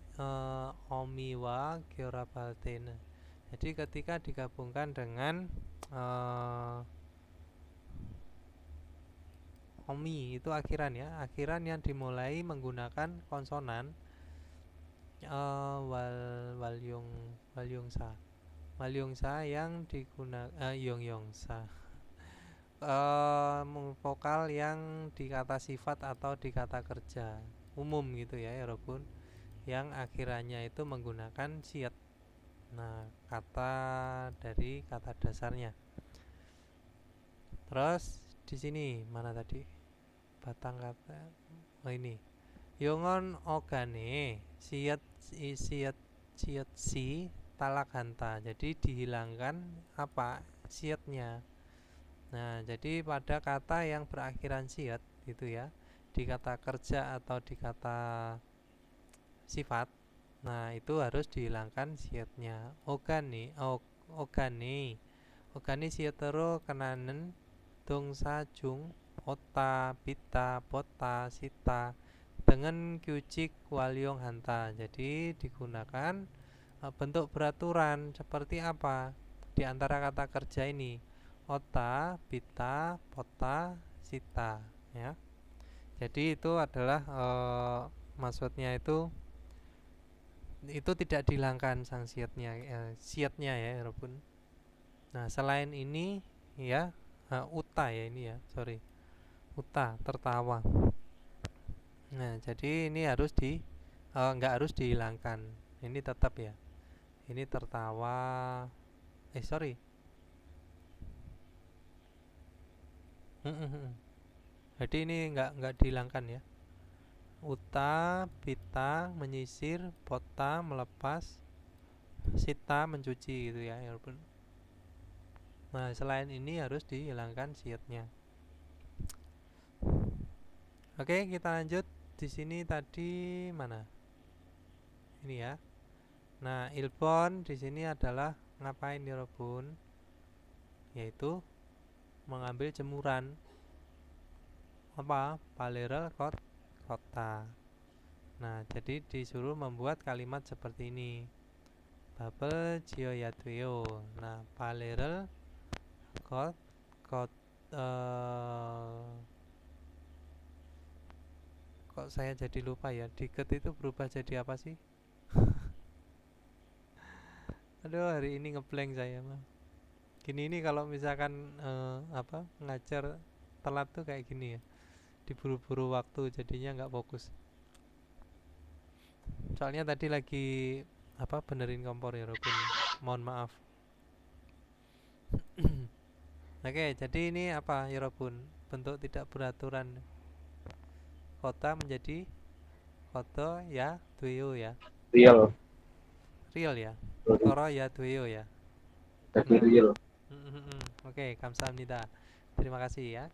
omiwa georabaltene. Jadi ketika digabungkan dengan omi itu akhiran ya, akhiran yang dimulai menggunakan konsonan walyungsa yang digunakan yongsa vokal yang di kata sifat atau di kata kerja umum gitu ya, Robun, yang akhirannya itu menggunakan siat. Nah, kata dari kata dasarnya. Terus di sini mana tadi? Batang kata. Oh ini. Yongon ogane siat si talak hanta. Jadi dihilangkan apa? Siatnya. Nah, jadi pada kata yang berakhiran siat gitu ya, di kata kerja atau di kata sifat, nah itu harus dihilangkan siatnya. Ogani, ogani, ogani siatero kenanen dongsa jung, ota, pita, pota, sita dengan kyucik waliong hanta. Jadi digunakan bentuk beraturan seperti apa di antara kata kerja ini? Ota, pita, pota, sita, ya. Jadi itu adalah maksudnya itu tidak dihilangkan sanksiatnya, siatnya ya, walaupun. Nah, selain ini ya, uta ya ini ya, sorry, uta tertawa. Nah, jadi ini harus nggak harus dihilangkan. Ini tetap ya. Ini tertawa. Sorry. Jadi ini nggak dihilangkan ya. Uta, pita, menyisir, pota, melepas, sita, mencuci gitu ya, walaupun. Nah, selain ini harus dihilangkan siatnya. Oke, kita lanjut. Di sini tadi mana? Ini ya. Nah, ilpon di sini adalah ngapain ya, Robun? Yaitu mengambil jemuran. Apa? Palerel kota. Nah, jadi disuruh membuat kalimat seperti ini. Babel Jioyatweo. Nah, palerel kot kot kok saya jadi lupa ya. Diket itu berubah jadi apa sih? Aduh, hari ini ngeblank saya mah. Gini ini kalau misalkan ngajar telat tuh kayak gini ya. Diburu-buru waktu jadinya nggak fokus. Soalnya tadi lagi benerin kompor ya, Robin. Mohon maaf. Oke, jadi ini apa ya, Robin? Bentuk tidak beraturan. Kota menjadi koto ya duyo ya. Real. Real ya. Sorry, Koro ya duyo ya. jadi Nah, real. Oke, kamsahamnida. Terima kasih ya.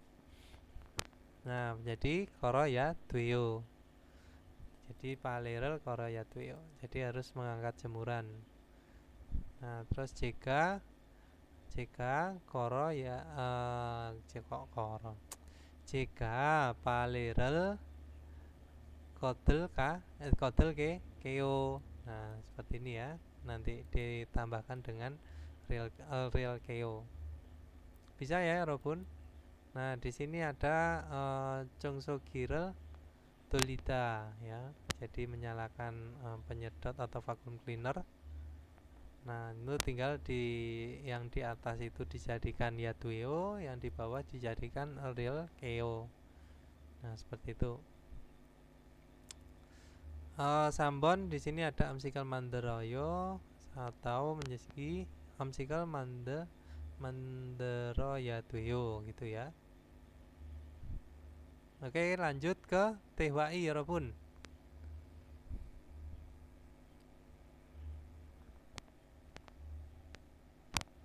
Nah, jadi koro ya duyo. Jadi palerel koro ya duyo. Jadi harus mengangkat jemuran. Nah, terus jika koro ya koro. Jika palerel kodel keo. Nah, seperti ini ya. Nanti ditambahkan dengan real keo. Bisa ya, Robun? Nah, di sini ada Chongsogirel Dolida ya. Jadi menyalakan penyedot atau vacuum cleaner. Nah, itu tinggal yang di atas itu dijadikan Yadueo, yang di bawah dijadikan real keo. Nah, seperti itu. Sambon di sini ada Amsikal Manderoyo atau menjadi Amsikal Manderoya Duyo gitu ya. Oke, lanjut ke Tehwai ya, Robun.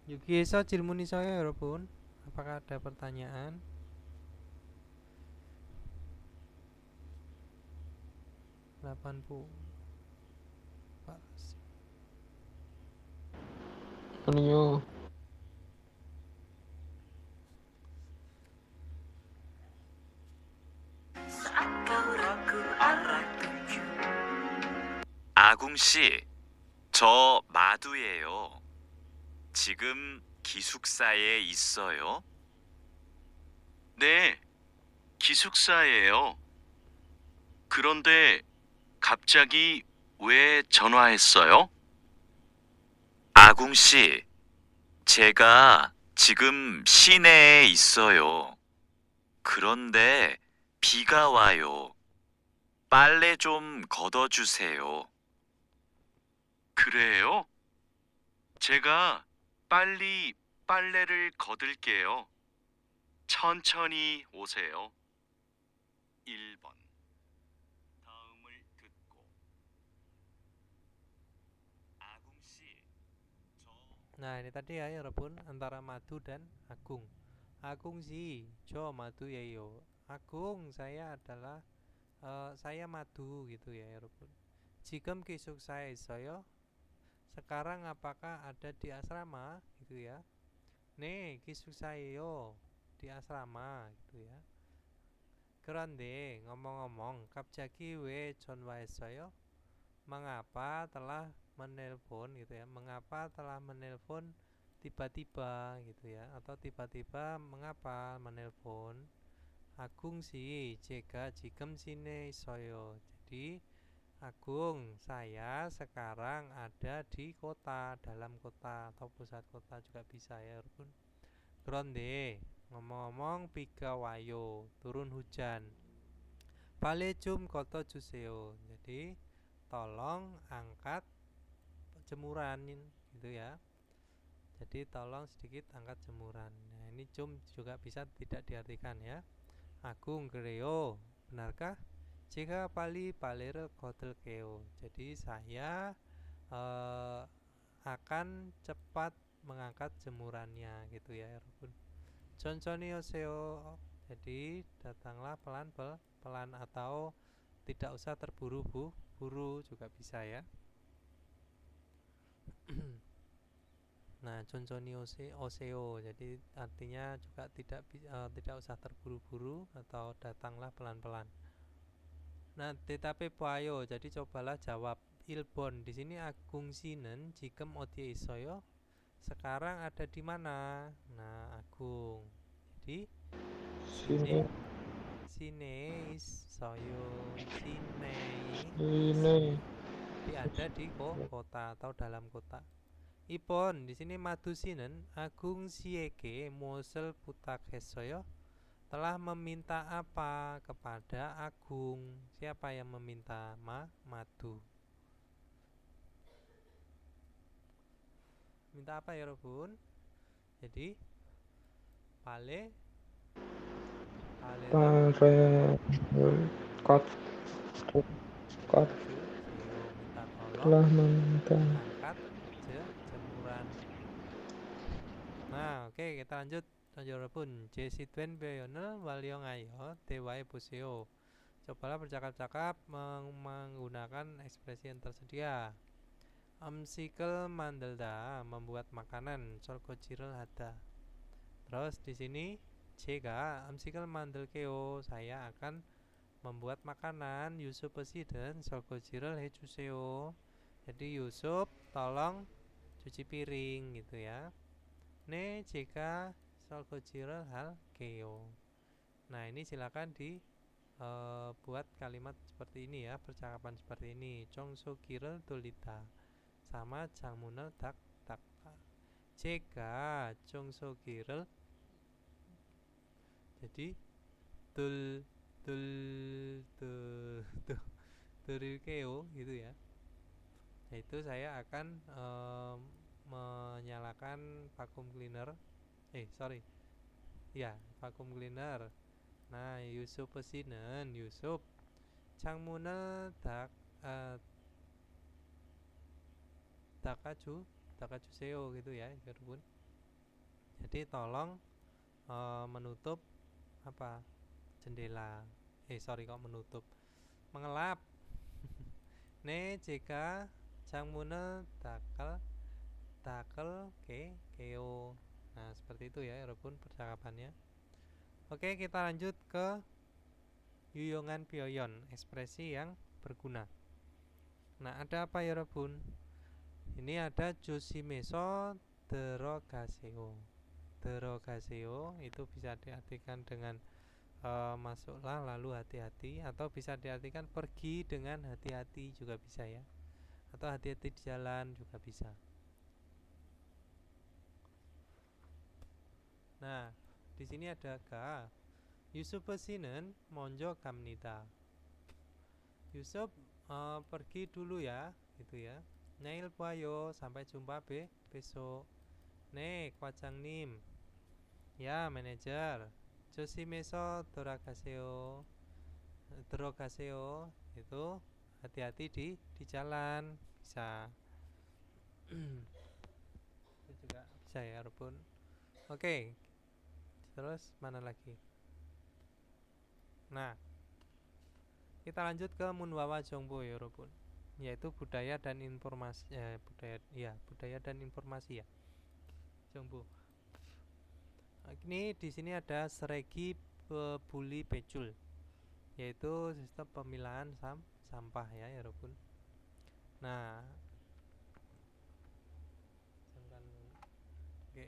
Yuki Eso Cilmuni saya ya, Robun. Apakah ada pertanyaan? Anio. 아궁 씨, 저 마두예요. 지금 기숙사에 있어요. 네, 기숙사예요. 그런데 갑자기 왜 전화했어요? 아궁 씨, 제가 지금 시내에 있어요. 그런데 비가 와요. 빨래 좀 걷어주세요. 그래요? 제가 빨리 빨래를 걷을게요. 천천히 오세요. 1번. 다음을 듣고 아궁 씨, 저 Nah, ini tadi ya, Robun, antara Madu dan Agung. Agung si jo madu yeyo. Agung saya adalah saya madu gitu ya Robun. Jikem kisuk saya sekarang apakah ada di asrama gitu ya. Ne kisuk yo di asrama gitu ya. K런데 ngomong-ngomong 갑자기 왜 전화했어요? Mengapa telah menelpon gitu ya. Mengapa telah menelpon tiba-tiba gitu ya, atau tiba-tiba mengapa menelpon. Agung si 제가 지금 시내에 있어요. Jadi Agung, saya sekarang ada di kota, dalam kota atau pusat kota juga bisa ya Rukun. 그런데 ngomong-ngomong 비가 와요, turun hujan. 빨리 좀 걷어 주세요. Jadi tolong angkat jemuran gitu ya. Jadi tolong sedikit angkat jemuran. Nah, ini 좀 juga bisa tidak diartikan ya. Agung 그래요. Benarkah? Jika 빨리 빨래를 걷을게요. Jadi saya akan cepat mengangkat jemurannya gitu ya Robun. 천천히 오세요. Jadi datanglah pelan-pelan atau tidak usah terburu-buru juga bisa ya. Nah, 천천히 오세요. Jadi artinya juga tidak usah terburu-buru atau datanglah pelan-pelan. Nah, tetapi 봐요. Jadi cobalah jawab. 1번. Di sini Agung 씨는 지금 어디에 있어요? Sekarang ada di mana? Nah, Agung. Jadi Sini, sini 있어요. sini ini, Jadi ada di kota atau dalam kota. 2번. Di sini Madu 씨는 Agung 씨에게 무엇을 부탁했어요? Telah meminta apa kepada Agung? Siapa yang meminta? Madu. Minta apa ya Robun? Jadi pale pare, kot, kot, minta tolong telah meminta. angkat jemuran. Nah, oke, kita lanjut 여러분. 제 시트웬 표현을 활용하여 대화해 보세요. Cobalah bercakap-cakap menggunakan ekspresi yang tersedia. 음식을 만들다, membuat makanan. 설거지를 하다. Terus di sini 제가 음식을 만들게요. Saya akan membuat makanan. Yusuf dan 설거지를 해주세요. Jadi Yusuf tolong cuci piring gitu ya. 네, 제가 설거지를 할게요. Nah, ini silakan buat kalimat seperti ini ya, percakapan seperti ini. 청소기를 돌리다 sama 창문을 닦다. 제가 청소기를 jadi 돌릴게요 gitu ya. Yaitu saya akan menyalakan vacuum cleaner. vacuum cleaner. Nah, Yusuf 씨는 Yusuf 창문을 닦아주세요 gitu ya, 여러분. Jadi tolong menutup apa? Jendela. Menutup. Mengelap. 네, 제가 창문을 닦을게요. Nah, seperti itu ya, 여러분 percakapannya. Oke, kita lanjut ke 유용한 표현, ekspresi yang berguna. Nah, ada apa ya, 여러분? Ini ada 조심해서 들어가세요. 들어가세요 itu bisa diartikan dengan masuklah lalu hati-hati, atau bisa diartikan pergi dengan hati-hati juga bisa ya, atau hati-hati di jalan juga bisa. Nah, di sini ada ga. Yusuf 씨는 먼저 갑니다. Yusuf pergi dulu ya, gitu ya. 내일 봐요. Sampai jumpa besok. 네, 과장님. Ya, manajer. 조심해서 들어가세요. Itu hati-hati di jalan bisa. Itu juga bisa ya, Rupun. Oke. terus mana lagi? Nah, kita lanjut ke Munwawa Jongpo ya Robun, yaitu budaya dan informasi budaya dan informasi ya Jongpo. Ini di sini ada Seregi Buli Pecul, yaitu sistem pemilahan sampah ya Robun. Nah, oke.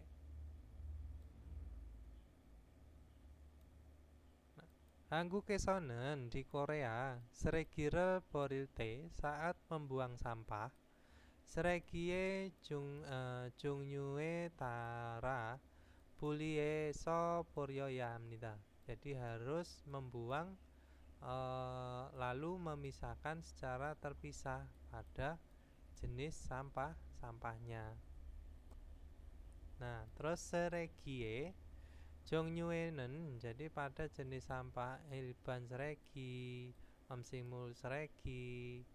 Hangukesonen di Korea, Seregire Borilte saat membuang sampah, Seregie Jungyue Tara Bulie So Poryoyamnida. Jadi harus membuang lalu memisahkan secara terpisah pada jenis sampahnya. Nah, terus Seregie Jongnyuenen, jadi pada jenis sampah Ilban seregi, Mamsingmul seregi,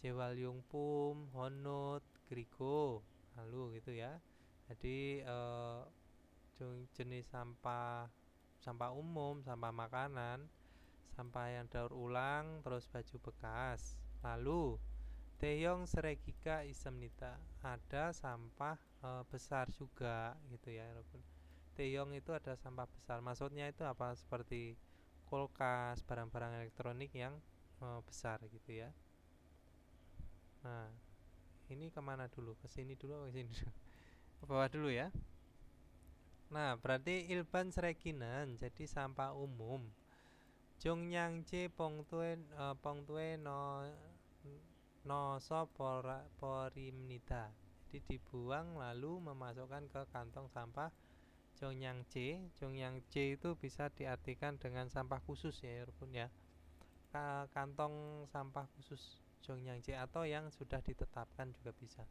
Jewalyungpum, Honut, Grigo, lalu gitu ya. Jadi jenis sampah umum, sampah makanan, sampah yang daur ulang, terus baju bekas. Lalu Taeyong seregika isemnita, ada sampah besar juga gitu ya. Taeyong itu ada sampah besar. Maksudnya itu apa? Seperti kulkas, barang-barang elektronik yang besar gitu ya. Nah, ini kemana dulu? Ke sini dulu atau ke sini dulu? Ke bawah dulu ya. Nah, berarti Ilban Sereginan jadi sampah umum. Jongyangje pongtue no so porimnida. Jadi dibuang lalu memasukkan ke kantong sampah Jongyangje itu bisa diartikan dengan sampah khusus ya Robun ya. Kantong sampah khusus Jongyangje atau yang sudah ditetapkan juga bisa.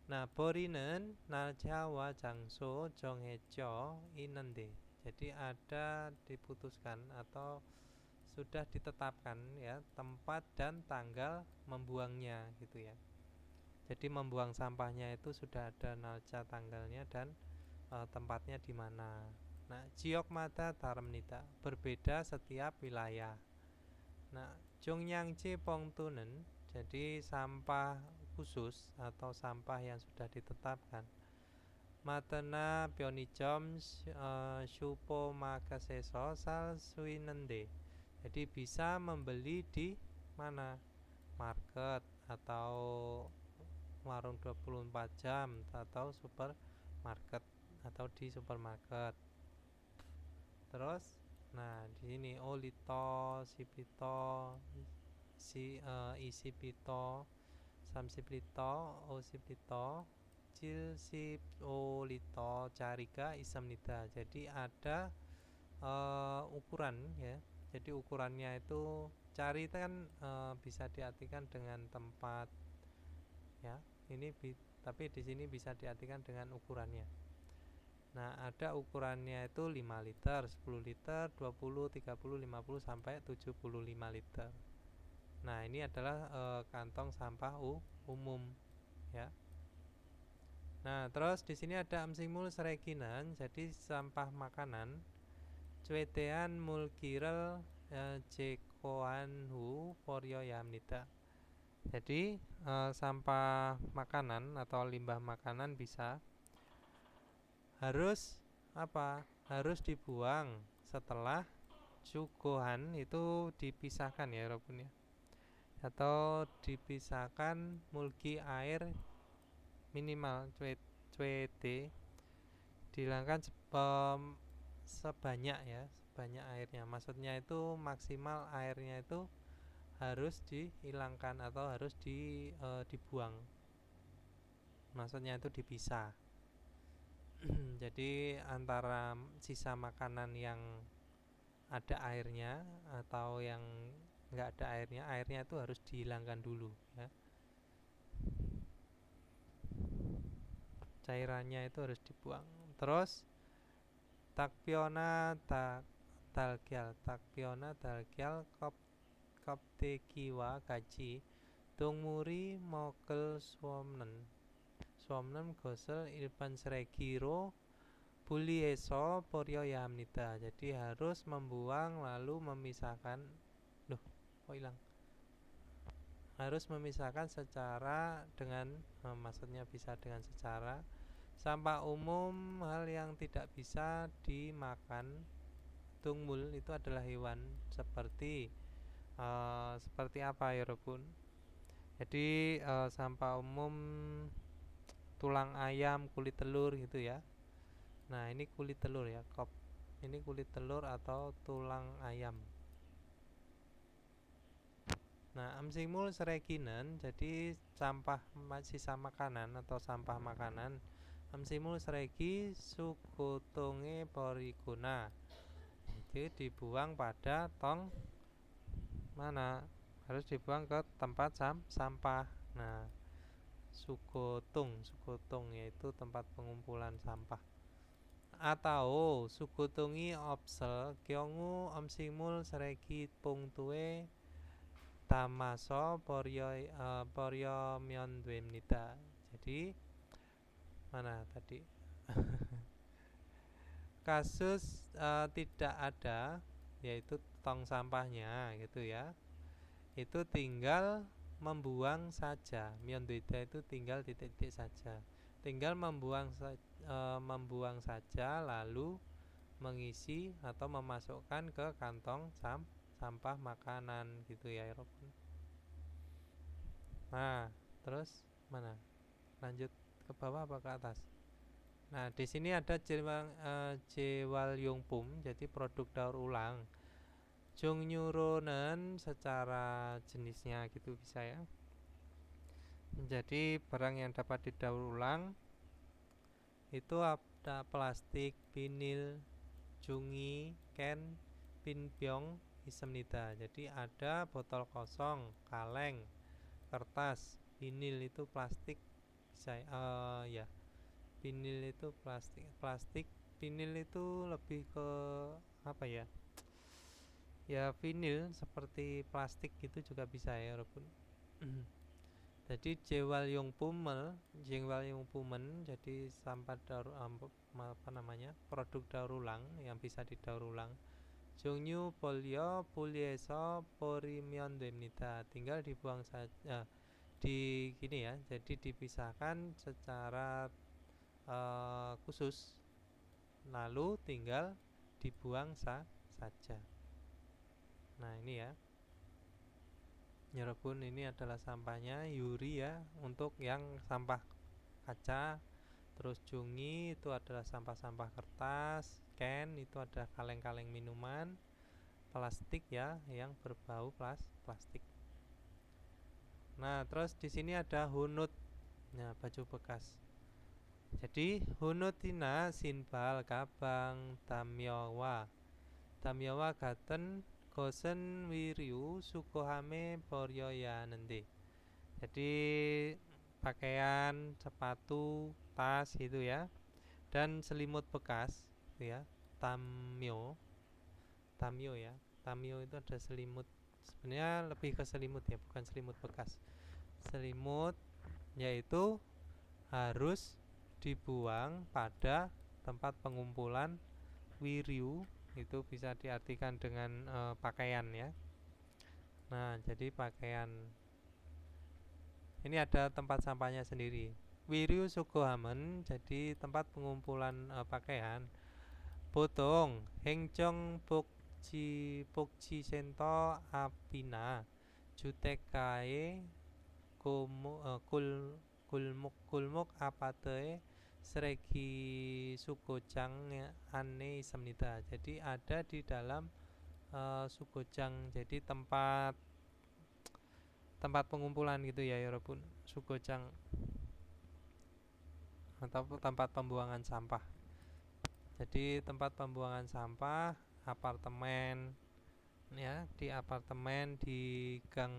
Nah, Borinen Najawa Jangso Jonghejo Inende. Jadi ada diputuskan atau sudah ditetapkan ya tempat dan tanggal membuangnya gitu ya. Jadi membuang sampahnya itu sudah ada nalca tanggalnya dan tempatnya di mana. Nah, Jiokmata Taramnita berbeda setiap wilayah. Nah, Jongyangje Pongtunen jadi sampah khusus atau sampah yang sudah ditetapkan. Matena Pionijom Shupo Makaseso Sal Suinende. Jadi bisa membeli di mana? Market atau warung 24 jam atau supermarket atau di supermarket. Terus nah di sini Olito, Sipito, Isipito, Samsipito, Osipito, Cilsipolito, Carika, Isamnida. Jadi ada ukuran ya. Jadi ukurannya itu cari kan bisa diartikan dengan tempat ya. Ini tapi di sini bisa diartikan dengan ukurannya. Nah, ada ukurannya itu 5 liter, 10 liter, 20, 30, 50 sampai 75 liter. Nah, ini adalah kantong sampah umum ya. Nah, terus di sini ada amsingmul sereginan, jadi sampah makanan. Cuetean mulkirel jekoanhu poryo yamnita. Jadi sampah makanan atau limbah makanan bisa harus apa? Harus dibuang setelah cukohan itu dipisahkan ya Robun ya. Atau dipisahkan mulki air minimal cuete dihilangkan sebanyak ya, sebanyak airnya. Maksudnya itu maksimal airnya itu harus dihilangkan atau harus dibuang. Maksudnya itu dipisah. Jadi antara sisa makanan yang ada airnya atau yang enggak ada airnya itu harus dihilangkan dulu ya. Cairannya itu harus dibuang. Terus takpiona dalgyal koptekiwa gaji tungmuri mogel swomnen gosel ilpan seregiro Bulieso poryo yamnida. Jadi harus membuang lalu memisahkan. Loh, kok hilang? Harus memisahkan secara dengan maksudnya bisa dengan secara. Sampah umum hal yang tidak bisa dimakan. Tungmul itu adalah hewan seperti apa ya Robun? Jadi sampah umum tulang ayam, kulit telur gitu ya. Nah, ini kulit telur ya, kop. Ini kulit telur atau tulang ayam. Nah, amsimul sereginen, jadi sampah sisa makanan atau sampah makanan. Amsimul seregi sukutunge poriguna. Jadi dibuang pada tong mana? Harus dibuang ke tempat sampah. Nah, sukutung yaitu tempat pengumpulan sampah. Atau sukutungi opsel kyongu amsimul seregi pungtue tamaso poryo myondwemnida. Jadi mana tadi? Kasus tidak ada yaitu tong sampahnya gitu ya. Itu tinggal membuang saja. Myondweda itu tinggal titik-titik saja. Tinggal membuang saja lalu mengisi atau memasukkan ke kantong sampah makanan gitu ya. Nah, terus mana? Lanjut ke bawah apa ke atas? Nah, di sini ada Jewalyongpum, jadi produk daur ulang. Jongnyuronen secara jenisnya gitu bisa ya. Jadi barang yang dapat didaur ulang itu ada plastik, vinil, jungi, can, pinpyong, isemnida. Jadi ada botol kosong, kaleng, kertas, vinil itu plastik bisa ya. Vinil itu plastik. Vinil itu lebih ke apa ya? Ya vinil seperti plastik gitu juga bisa ya Robun. Jadi Jewalyongpumen, jadi sampah daur apa namanya? Produk daur ulang yang bisa didaur ulang. Jongyu polio puliesa porimyondemnida, tinggal dibuang saja di gini ya. Jadi dipisahkan secara khusus lalu tinggal dibuang saja. Nah, ini ya. Nyerobun ini adalah sampahnya Yuri ya untuk yang sampah kaca. Terus Jungi itu adalah sampah-sampah kertas, can itu adalah kaleng-kaleng minuman, plastik ya yang berbau plastik. Nah, terus di sini ada hunut. Nah, baju bekas. Jadi hunutina sinbal kabang tamyawa. Tamyawa gaten gosen wiryu sukohame poryoyanende. Jadi pakaian, sepatu, tas gitu ya. Dan selimut bekas gitu ya. Tamyo ya. Tamyo itu ada selimut. Sebenarnya lebih ke selimut ya, bukan selimut bekas. Selimut yaitu harus dibuang pada tempat pengumpulan wiryu, itu bisa diartikan dengan pakaian ya. Nah, jadi pakaian ini ada tempat sampahnya sendiri. Wiryu sukohamen, jadi tempat pengumpulan pakaian. Potong hengcong pokji sento apina jutekae kulmuk apate seregi sukojang ane semnida. Jadi ada di dalam sukojang, jadi tempat pengumpulan gitu ya Yorobun, sukojang atau tempat pembuangan sampah. Jadi tempat pembuangan sampah apartemen ya, di apartemen di gang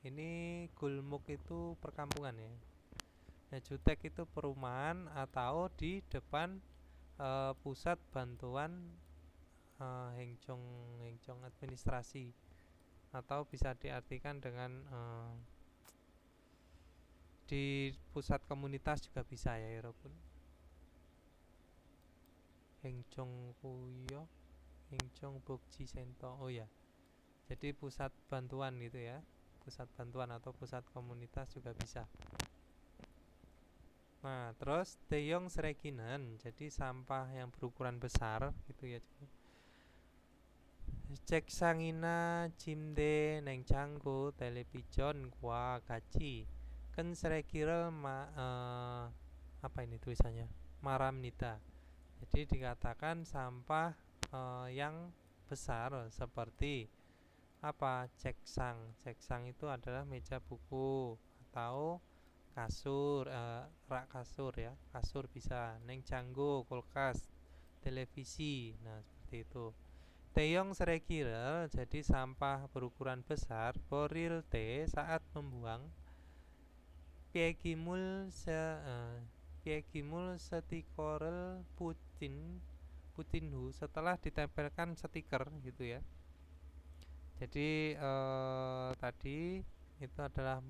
ini. Gulmuk itu perkampungan ya. Nah, jutek itu perumahan atau di depan pusat bantuan hengcong administrasi, atau bisa diartikan dengan di pusat komunitas juga bisa ya Robun. Hengchong Kuyo, Hengchong Bokji Sento. Oh ya, jadi pusat bantuan gitu ya, pusat bantuan atau pusat komunitas juga bisa. Nah, terus Deyong Srekinan, jadi sampah yang berukuran besar gitu ya. Cek sangina cimde neng canggu television gua gaji ken srekira apa ini tulisannya maramnita. Jadi dikatakan sampah yang besar seperti apa, ceksang itu adalah meja buku atau kasur, rak kasur ya, kasur bisa, neng canggu kulkas, televisi, nah seperti itu. Teyong serekirel, jadi sampah berukuran besar, boril te saat membuang piegimul piegimul setikorel putinhu setelah ditempelkan stiker gitu ya. Jadi tadi itu adalah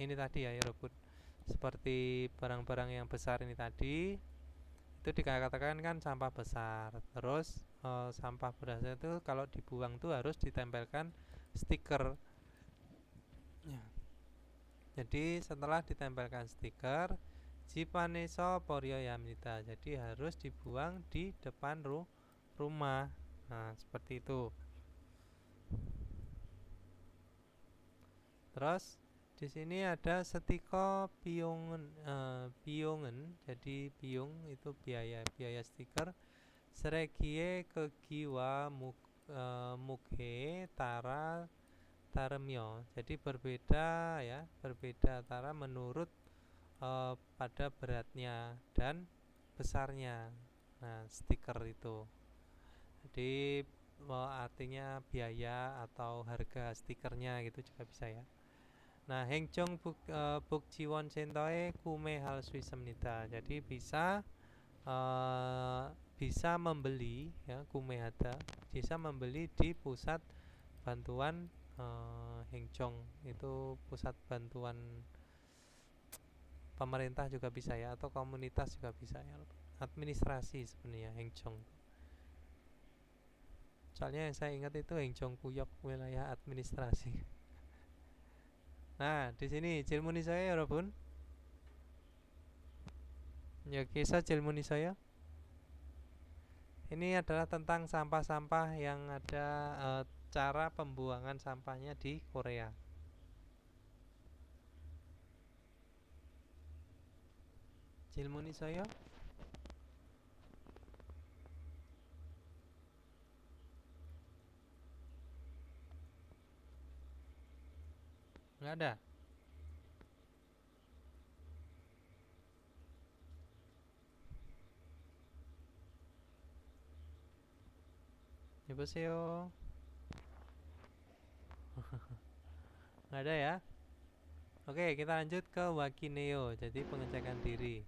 ini tadi ya Robot, seperti barang-barang yang besar ini tadi itu dikatakan kan sampah besar. Terus sampah beras itu kalau dibuang tuh harus ditempelkan stiker ya. Jadi setelah ditempelkan stiker Jipaneso Poryo Yamnita, jadi harus dibuang di depan rumah. Nah seperti itu. Terus di sini ada setiko biungen, jadi biung itu biaya stiker. Seregie kegiwa mukhe tara taremyo, jadi berbeda ya, berbeda tara menurut pada beratnya dan besarnya. Nah stiker itu jadi artinya biaya atau harga stikernya gitu juga bisa ya. Nah, Hengchong Bukjiwon Sentoe Kume Hal Swisemnita. Jadi bisa membeli ya, Kumehada bisa membeli di pusat bantuan Hengchong, itu pusat bantuan pemerintah juga bisa ya, atau komunitas juga bisa ya, administrasi sebenarnya Hengchong. Soalnya yang saya ingat itu Hengchong Kuyok wilayah administrasi. Nah, di sini 질문이 saya 여러분. 여기서 질문이 saya. Ini adalah tentang sampah-sampah yang ada cara pembuangan sampahnya di Korea. 질문이 saya. Nggak ada. 여보세요. Nggak ada ya. Oke, kita lanjut ke wakineo, jadi pengecekan diri.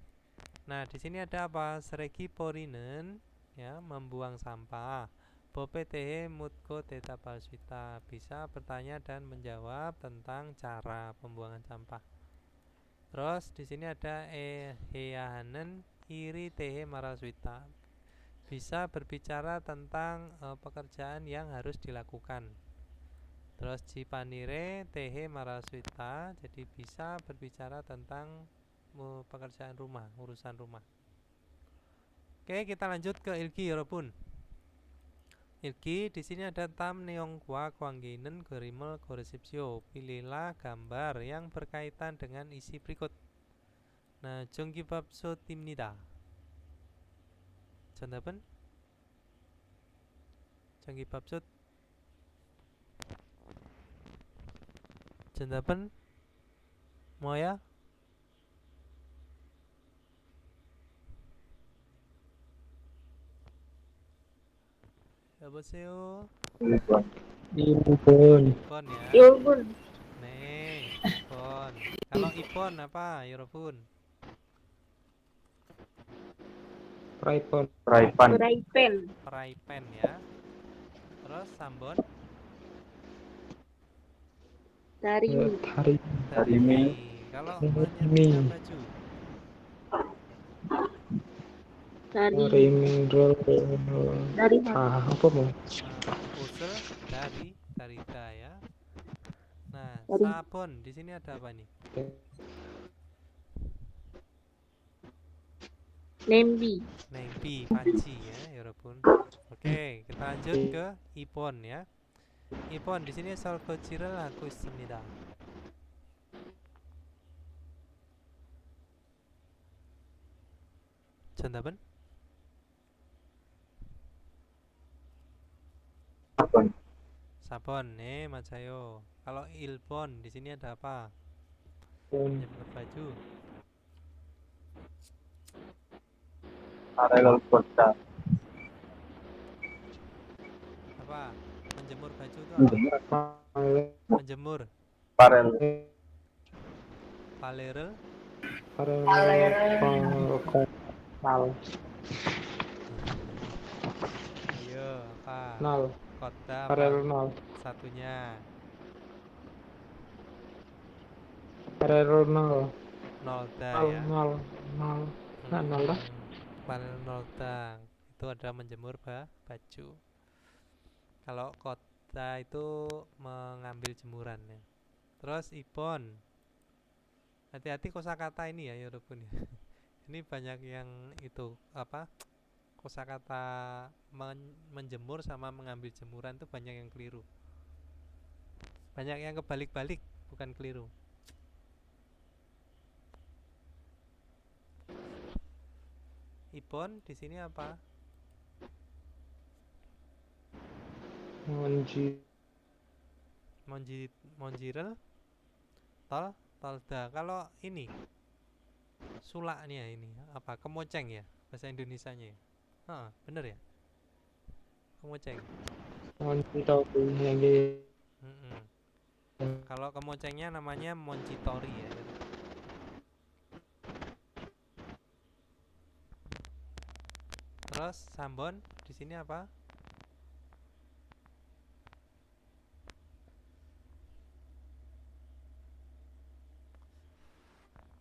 Nah, di sini ada apa? Seregi porinen ya, membuang sampah. Bopetehe mutko teta palsuita, bisa bertanya dan menjawab tentang cara pembuangan sampah. Terus di sini ada heyahanen iri tehe marasuita, bisa berbicara tentang pekerjaan yang harus dilakukan. Terus jipanire tehe marasuita, jadi bisa berbicara tentang pekerjaan rumah, urusan rumah. Oke, kita lanjut ke ilki 여러분. Ilki di sini ada tam neongkwa kwanggeinen gerimel goresipsio. Pilihlah gambar yang berkaitan dengan isi berikut. Nah, jonggibabso timnida. 정답은 jonggibabso. 정답은 뭐야? 여보세요. 1번. 2번 ya. 1번. 네, 2번. Kalau 2번 apa, 여러분? 프라이팬. Frypan ya. Terus 3번? Tarimi. Darimi. Kalau Darimi. menyetrika baju? Dari Remindrol. dari mana? Apa mau? Usul dari darita ya. Nah, Dari sabon di sini ada apa nih? Nembi. Nempi, panci ya, 여러분. Oke, kita lanjut ke ipon ya. ipon di sini 설거지를 하고 있습니다. 정답은 Sabon. sabon. 맞아요. Kalau ilpon di sini ada apa? Jemur baju. Paralel kota. Apa? Menjemur baju itu apa? Menjemur. Paralel. Palerel. Paralel konal. Ayo, apa? Nol. Kota apa? Paralel nol. Satunya. Paralel nol. Nolda Nol ya. nol nol. Nah, nol lah. Panel nolda. Itu ada menjemur baju. Kalau kota itu mengambil jemuran ya. Terus ipon. Hati-hati kosakata ini ya, Yorobun ya. Ini banyak yang itu apa? Kosakata menjemur sama mengambil jemuran itu banyak yang keliru. Banyak yang kebalik-balik, bukan keliru. Ipon di sini apa? Monjirel, tolda. Kalau ini sulak nih ya, ini apa? Kemoceng ya bahasa Indonesianya ya. Bener ya? Kemoceng. Kalau kemocengnya namanya moncitori ya. Terus sambon di sini apa?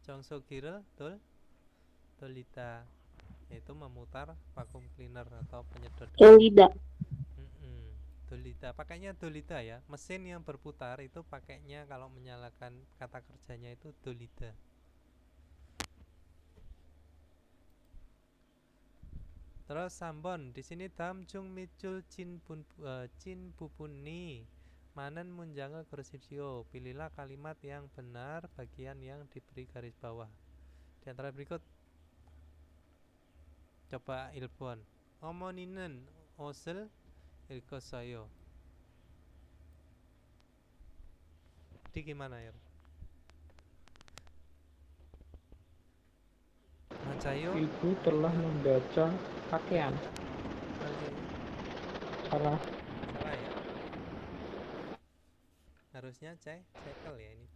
Jongsokirel, dolita, yaitu memutar vacuum cleaner atau penyedot. Elida. Dolita, pakainya dolita ya. Mesin yang berputar itu pakainya kalau menyalakan kata kerjanya itu dolita. Terus sambon di sini damjung micul cin bupuni manen munjangal kursipsio. Pilihlah kalimat yang benar bagian yang diberi garis bawah. Di antara berikut coba ilpon. Omoninen osel ilkosoyo. Jadi gimana ya? Mancayo. Ibu telah membaca pakaian. Salah. Salah ya. Harusnya cekel ya ini.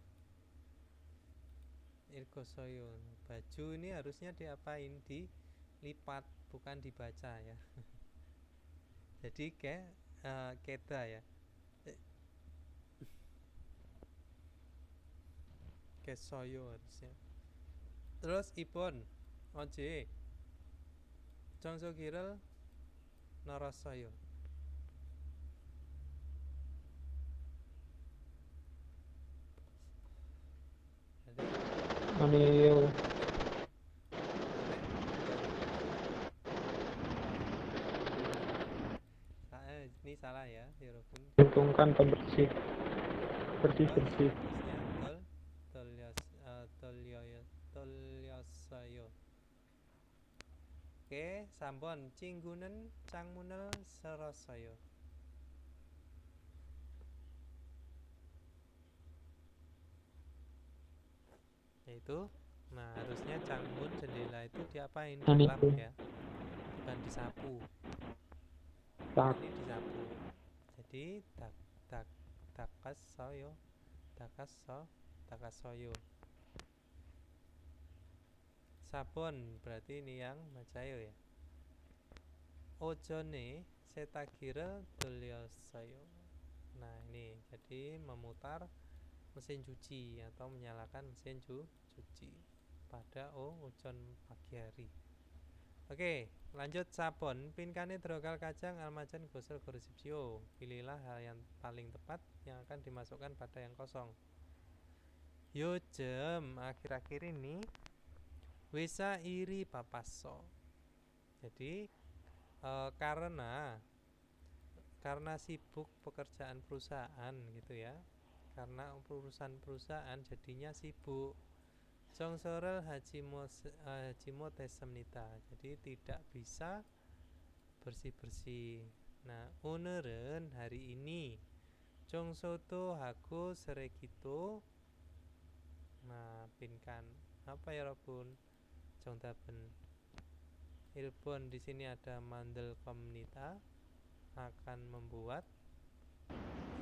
Ilkosoyo. Baju ini harusnya diapain? Dilipat, bukan dibaca ya. Jadi keda ya. Kesoyo harusnya. Terus ipon oje jongsokirel narasayo. Anil. Ini salah ya, Yorobun. Untungkan pembersih. Bersih. Tolyosayo. Oke, sambon cinggunen cangmunel serasayo. Yaitu, nah harusnya cangmun jendela itu diapain? Dilap ya, bukan disapu. Ini disapu. Jadi takasoyo. Sabon berarti ini yang macayo ya. Ojone setakira dolyosayo. Nah ini jadi memutar mesin cuci atau menyalakan mesin cuci pada ojon pagi hari. Oke, lanjut sabon. Pinkane drogal kacang almajan gosel goresipsio. Pilihlah hal yang paling tepat yang akan dimasukkan pada yang kosong. Yo jem, akhir-akhir ini wisa iri papaso. Jadi karena sibuk pekerjaan perusahaan gitu ya. Karena urusan perusahaan jadinya sibuk. Jongsorel hajimo tesemnita. Jadi tidak bisa bersih-bersih. Nah, o늘은 hari ini jongsoto hago seregito. Nah, pinkan apa ya Robun? 정답은 1번 di sini ada mandel komunita akan membuat.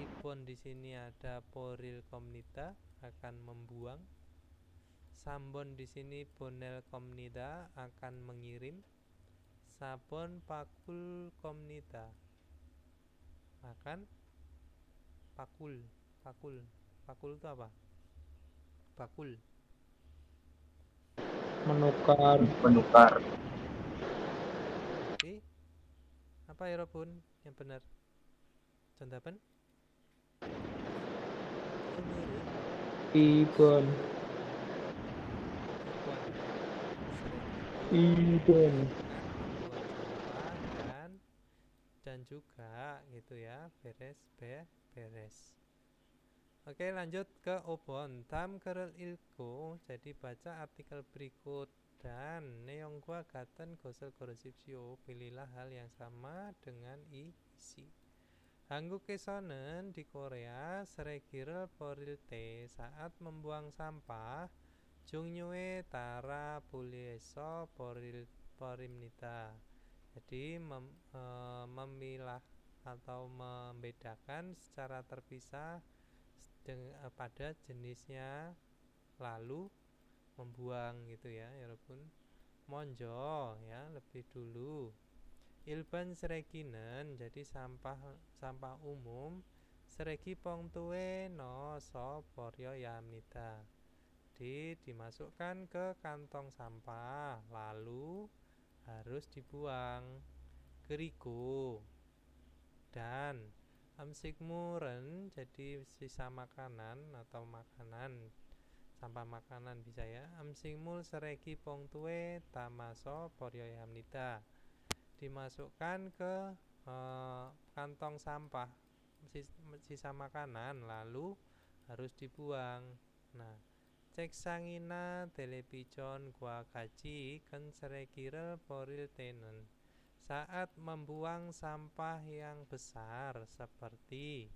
2번 di sini ada poril komunita akan membuang. 3번 di sini bonel komunita akan mengirim. 4번 pakul komunita akan pakul. Pakul itu apa? Pakul. menukar Jadi apa ya Robun yang benar? 정답은 오늘은 2번 2번 2번 membuang sampah dan juga gitu ya beres. Oke, lanjut ke Obon. Tam kerel ilko. Jadi baca artikel berikut dan neonggua gaten gosel goresipsio. Pilihlah hal yang sama dengan isi. 한국에서는 di Korea sere기를 버릴 때 saat membuang sampah 종류에 따라 분리해서 버립니다. Jadi memilah atau membedakan secara terpisah pada jenisnya lalu membuang gitu ya 여러분. 먼저 ya lebih dulu. 일반 쓰레기는 jadi sampah umum 쓰레기 봉투에 넣어서 버려야 합니다. Jadi dimasukkan ke kantong sampah lalu harus dibuang. 그리고 dan 음식물은 jadi sisa makanan atau makanan sampah makanan bisa ya. 음식물 쓰레기 봉투에 담아서 버려야 합니다. Dimasukkan ke kantong sampah sisa makanan lalu harus dibuang. Nah, 책상이나 텔레비전과 같이 큰 쓰레기를 버릴 때는 saat membuang sampah yang besar seperti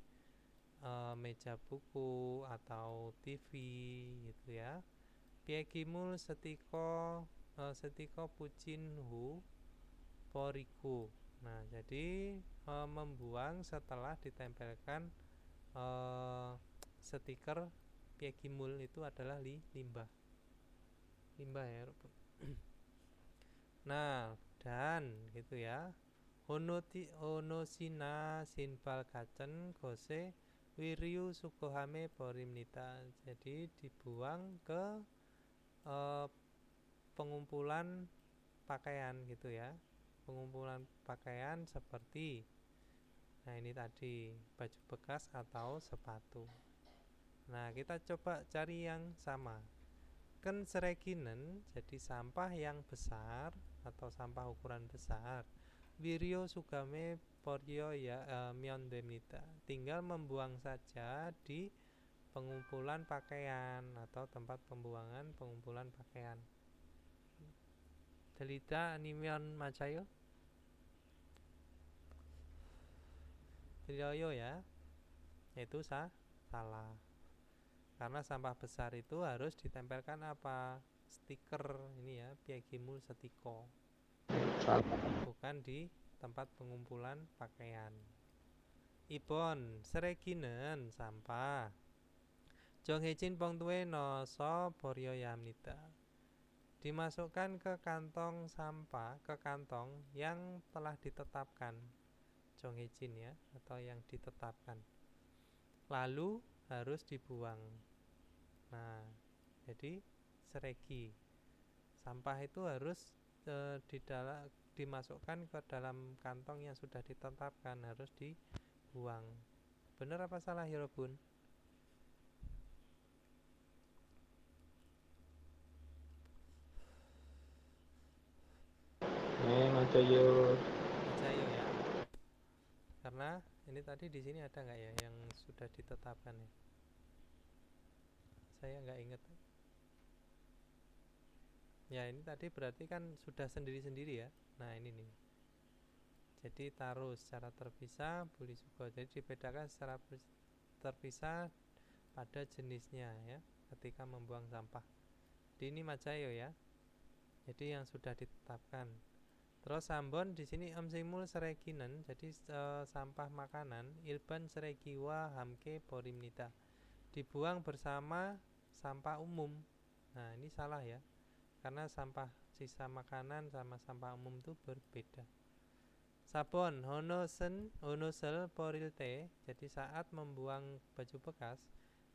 meja buku atau TV gitu ya. 폐기물 setiko pucinhu poriku. Nah, jadi membuang setelah ditempelkan stiker 폐기물 itu adalah limbah ya. Nah, dan gitu ya. Honosina sinpal kacen gose wiryu sukohame porimnita. Jadi dibuang ke pengumpulan pakaian gitu ya. Pengumpulan pakaian seperti nah ini tadi baju bekas atau sepatu. Nah, kita coba cari yang sama. Ken sereginen jadi sampah yang besar atau sampah ukuran besar. Wiryo sugame poryo ya myondemnita. Tinggal membuang saja di pengumpulan pakaian atau tempat pengumpulan pakaian. Delita animeon macayo. Delioyo ya. Itu salah. Karena sampah besar itu harus ditempelkan apa? Stiker ini ya, piagimul setiko. Bukan di tempat pengumpulan pakaian. Ibon, sereginen sampah. 정해진 봉투에 넣어서 버려야 합니다. Dimasukkan ke kantong sampah, ke kantong yang telah ditetapkan. 정해진 ya, atau yang ditetapkan. Lalu harus dibuang. Nah, jadi seregi sampah itu harus dimasukkan ke dalam kantong yang sudah ditetapkan, harus dibuang. Benar apa salah ya Robun? Maca yo. Baca yo ya. Karena ini tadi di sini ada nggak ya yang sudah ditetapkan ya? Saya nggak ingat. Ya ini tadi berarti kan sudah sendiri-sendiri ya. Nah ini nih. Jadi taruh secara terpisah buli sugo. Jadi dibedakan secara terpisah pada jenisnya ya ketika membuang sampah. Di ini macayo ya. Jadi yang sudah ditetapkan. Terus sambon di sini emsimul sereginen. Jadi sampah makanan ilban seregiwa hamke porimnita. Dibuang bersama sampah umum. Nah, ini salah ya. Karena sampah sisa makanan sama sampah umum itu berbeda. Sabon honosel porilte. Jadi saat membuang baju bekas,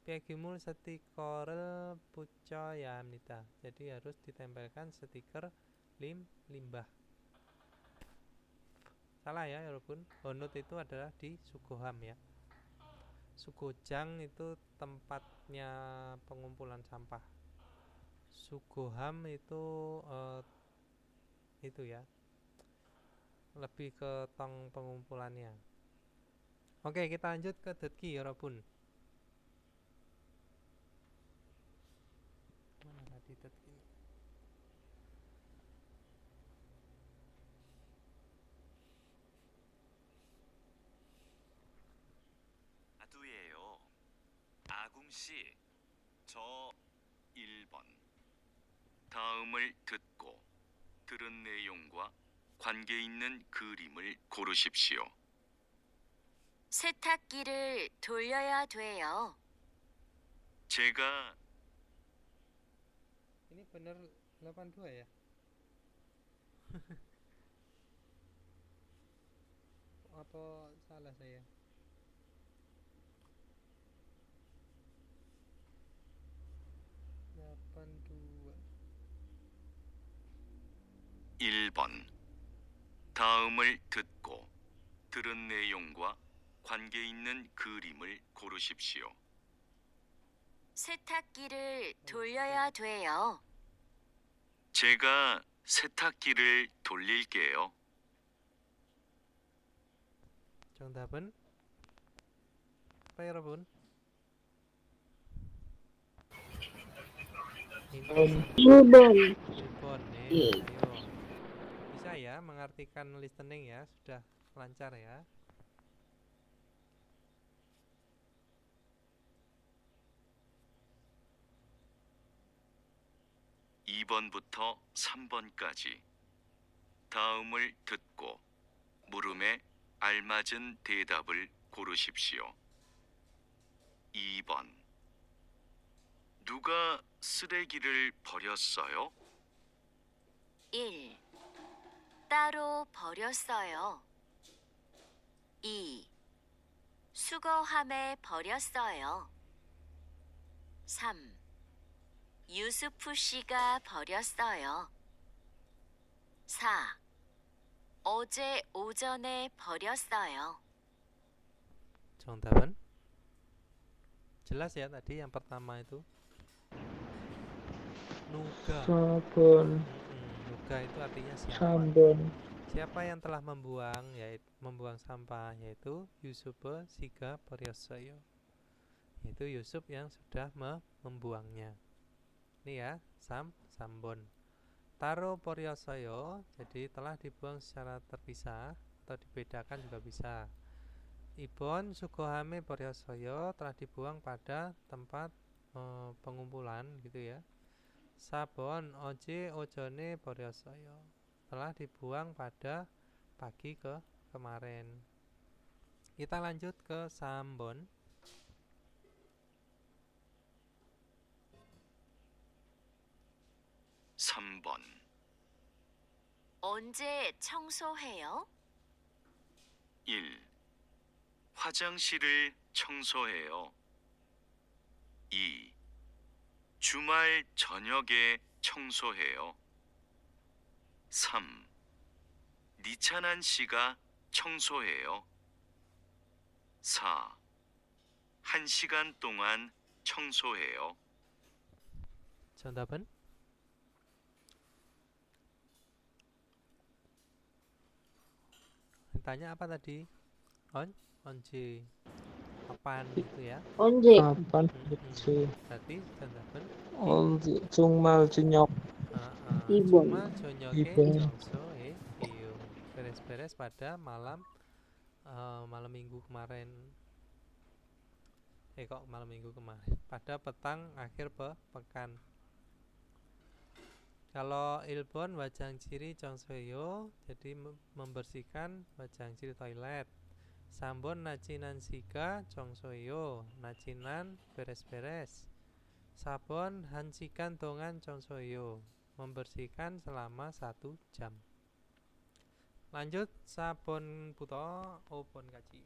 piagimul stikerel puco yamnita. Jadi harus ditempelkan stiker limbah. Salah ya, walaupun honut itu adalah di Sugoham ya. Sugojang itu tempatnya pengumpulan sampah. Sugoham itu ya lebih ke tong pengumpulannya. Oke, kita lanjut ke detki ya Robun. Mana tadi detki? 아두예요. 아궁 씨, 저 1번. 다음을 듣고 들은 내용과 관계 있는 그림을 고르십시오. 세탁기를 돌려야 돼요. 제가 Ini benar 82 ya? Atau salah saya? (82) 1번. 다음을 듣고 들은 내용과 관계 있는 그림을 고르십시오. 세탁기를 돌려야 돼요. 제가 세탁기를 돌릴게요. 정답은 apa ya Robun? Ini 1번. Ilbon nih. Iya. Ayo. Bisa ya mengartikan listening ya, sudah lancar ya. (2번부터) (3번까지) 다음을 듣고 물음에 알맞은 대답을 고르십시오. 2번. 누가 쓰레기를 버렸어요? 1. 따로 버렸어요. 2. 수거함에 버렸어요. 3. 유수프 씨가 버렸어요. 4. 어제 오전에 버렸어요. 정답은 jelas ya tadi yang pertama itu nuga. Sabun. Nuga itu artinya siapa? Sabun. Siapa yang telah membuang sampah, yaitu Yusuf Siga Poryosoyo. Yaitu Yusuf yang sudah membuangnya. Ini ya, sambon. Taro Poryosoyo, jadi telah dibuang secara terpisah atau dibedakan juga bisa. Ibon Sugohame Poryosoyo telah dibuang pada tempat pengumpulan gitu ya. Sabon Oje Ojone Poryosoyo telah dibuang pada pagi kemarin. Kita lanjut ke Sambon. (3번) 언제 청소해요? 1. 화장실을 청소해요. 2. 주말 저녁에 청소해요. 3. 니찬한 씨가 청소해요. 4. 1시간 동안 청소해요. 정답은 tanya apa tadi? Onje. Kapan gitu ya? 언제? kapan sih Berarti 정답은 정말 저녁 이번. Cuma jonyoke 이번 jongsoe iyo. Beres-beres pada malam malam minggu kemarin. Kok malam minggu kemarin? Pada petang akhir pekan. Kalau ilbon wajang ciri jongsoyo, jadi membersihkan wajang ciri toilet. Sambon nacinan sika jongsoyo, nacinan beres-beres. Sabon hansikan dongan jongsoyo, membersihkan selama 1 jam. Lanjut sabon buto opon kaji.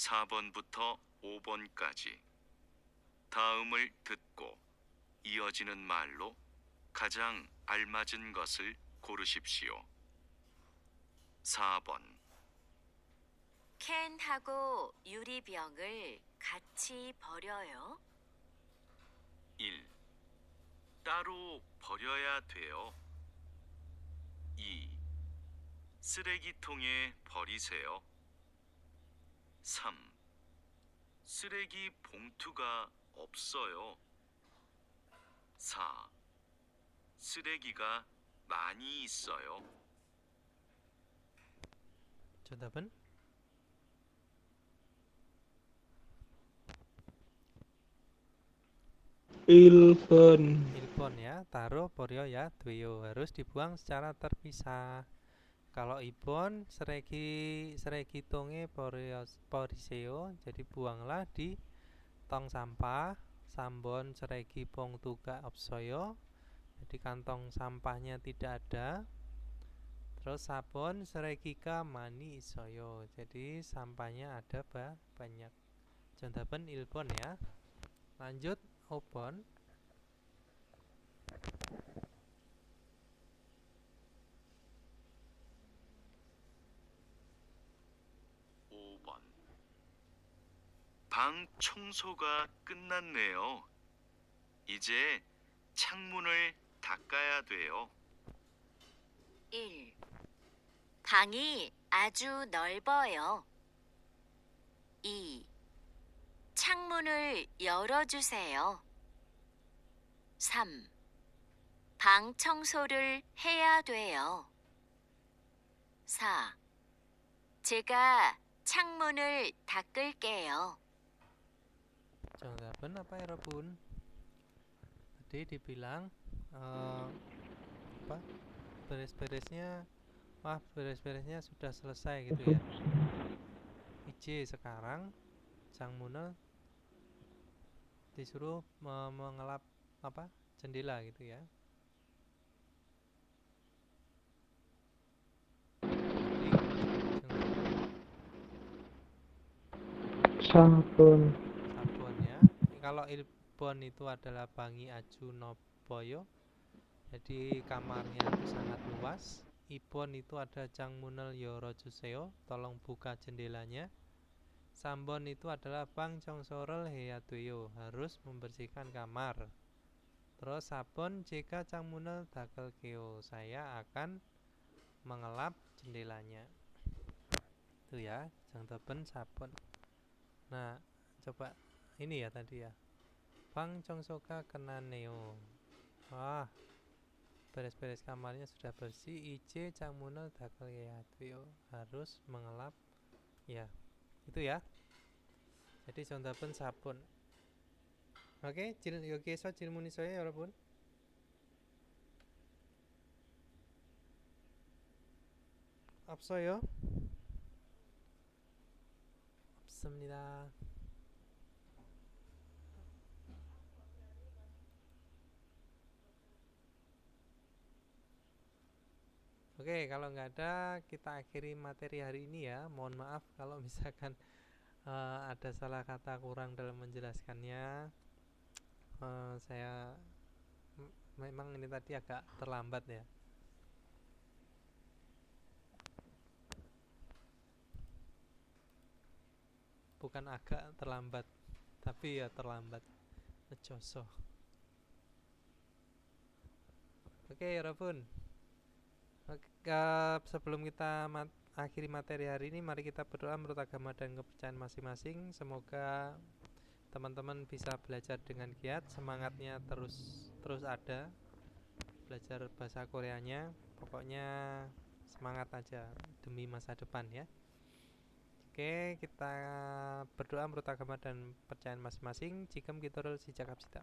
(4번부터 5번까지) 다음을 듣고 이어지는 말로 가장 알맞은 것을 고르십시오. 4번 캔하고 유리병을 같이 버려요. 1. 따로 버려야 돼요. 2. 쓰레기통에 버리세요. 3. 쓰레기 봉투가 없어요. 4. 쓰레기가 많이 있어요. 정답은 1번 ilbon ya, taruh poryo ya, duyo harus dibuang secara terpisah. Kalau ibon seregi tonge poriseo, jadi buanglah di tong sampah. Sambon seregi pongtuga opsoyo, jadi kantong sampahnya tidak ada. Terus sabon seregika mani isoyo, jadi sampahnya ada banyak. Contohnya ilbon ya. Lanjut opon. 5번 방 청소가 끝났네요. 이제 창문을 닦아야 돼요. 1. 방이 아주 넓어요. 2. 창문을 열어주세요. 3. 방 청소를 해야 돼요. 4. 제가 창문을 닦을게요. Jawaban apa ya Robun? Tadi dibilang apa? Beres-beresnya sudah selesai gitu ya. IJ sekarang Jangmunel disuruh mengelap apa? Jendela gitu ya. sabun Sabun ya. Kalau ilbon itu adalah bangi aju noboyo, jadi kamarnya itu sangat luas. Ibon itu ada jangmunel yorojuseo, tolong buka jendelanya. Sambon itu adalah bang congsorel heyatuyo, harus membersihkan kamar. Terus sabon jika jangmunel dakel keo, saya akan mengelap jendelanya. Itu ya, jangteben sabon. Nah, coba ini ya tadi ya. Bang Congsoka kena neo. Wah, beres-beres kamarnya sudah bersih. IJ Cangmunel dakel yatuyo, harus mengelap. Ya, itu ya. Jadi contohnya sabun. Oke, yogeso 질문이서요, 여러분. 없어요? 없습니다. Oke, kalau nggak ada kita akhiri materi hari ini ya. Mohon maaf kalau misalkan ada salah kata kurang dalam menjelaskannya. Saya memang ini tadi agak terlambat ya. Bukan agak terlambat, tapi ya terlambat. Nejoso. Oke, Robun. Sebelum kita akhiri materi hari ini, mari kita berdoa menurut agama dan kepercayaan masing-masing. Semoga teman-teman bisa belajar dengan giat, semangatnya terus ada. Belajar bahasa Koreanya, pokoknya semangat aja demi masa depan ya. Oke, kita berdoa menurut agama dan kepercayaan masing-masing. Jikam gitorul sijakapsita.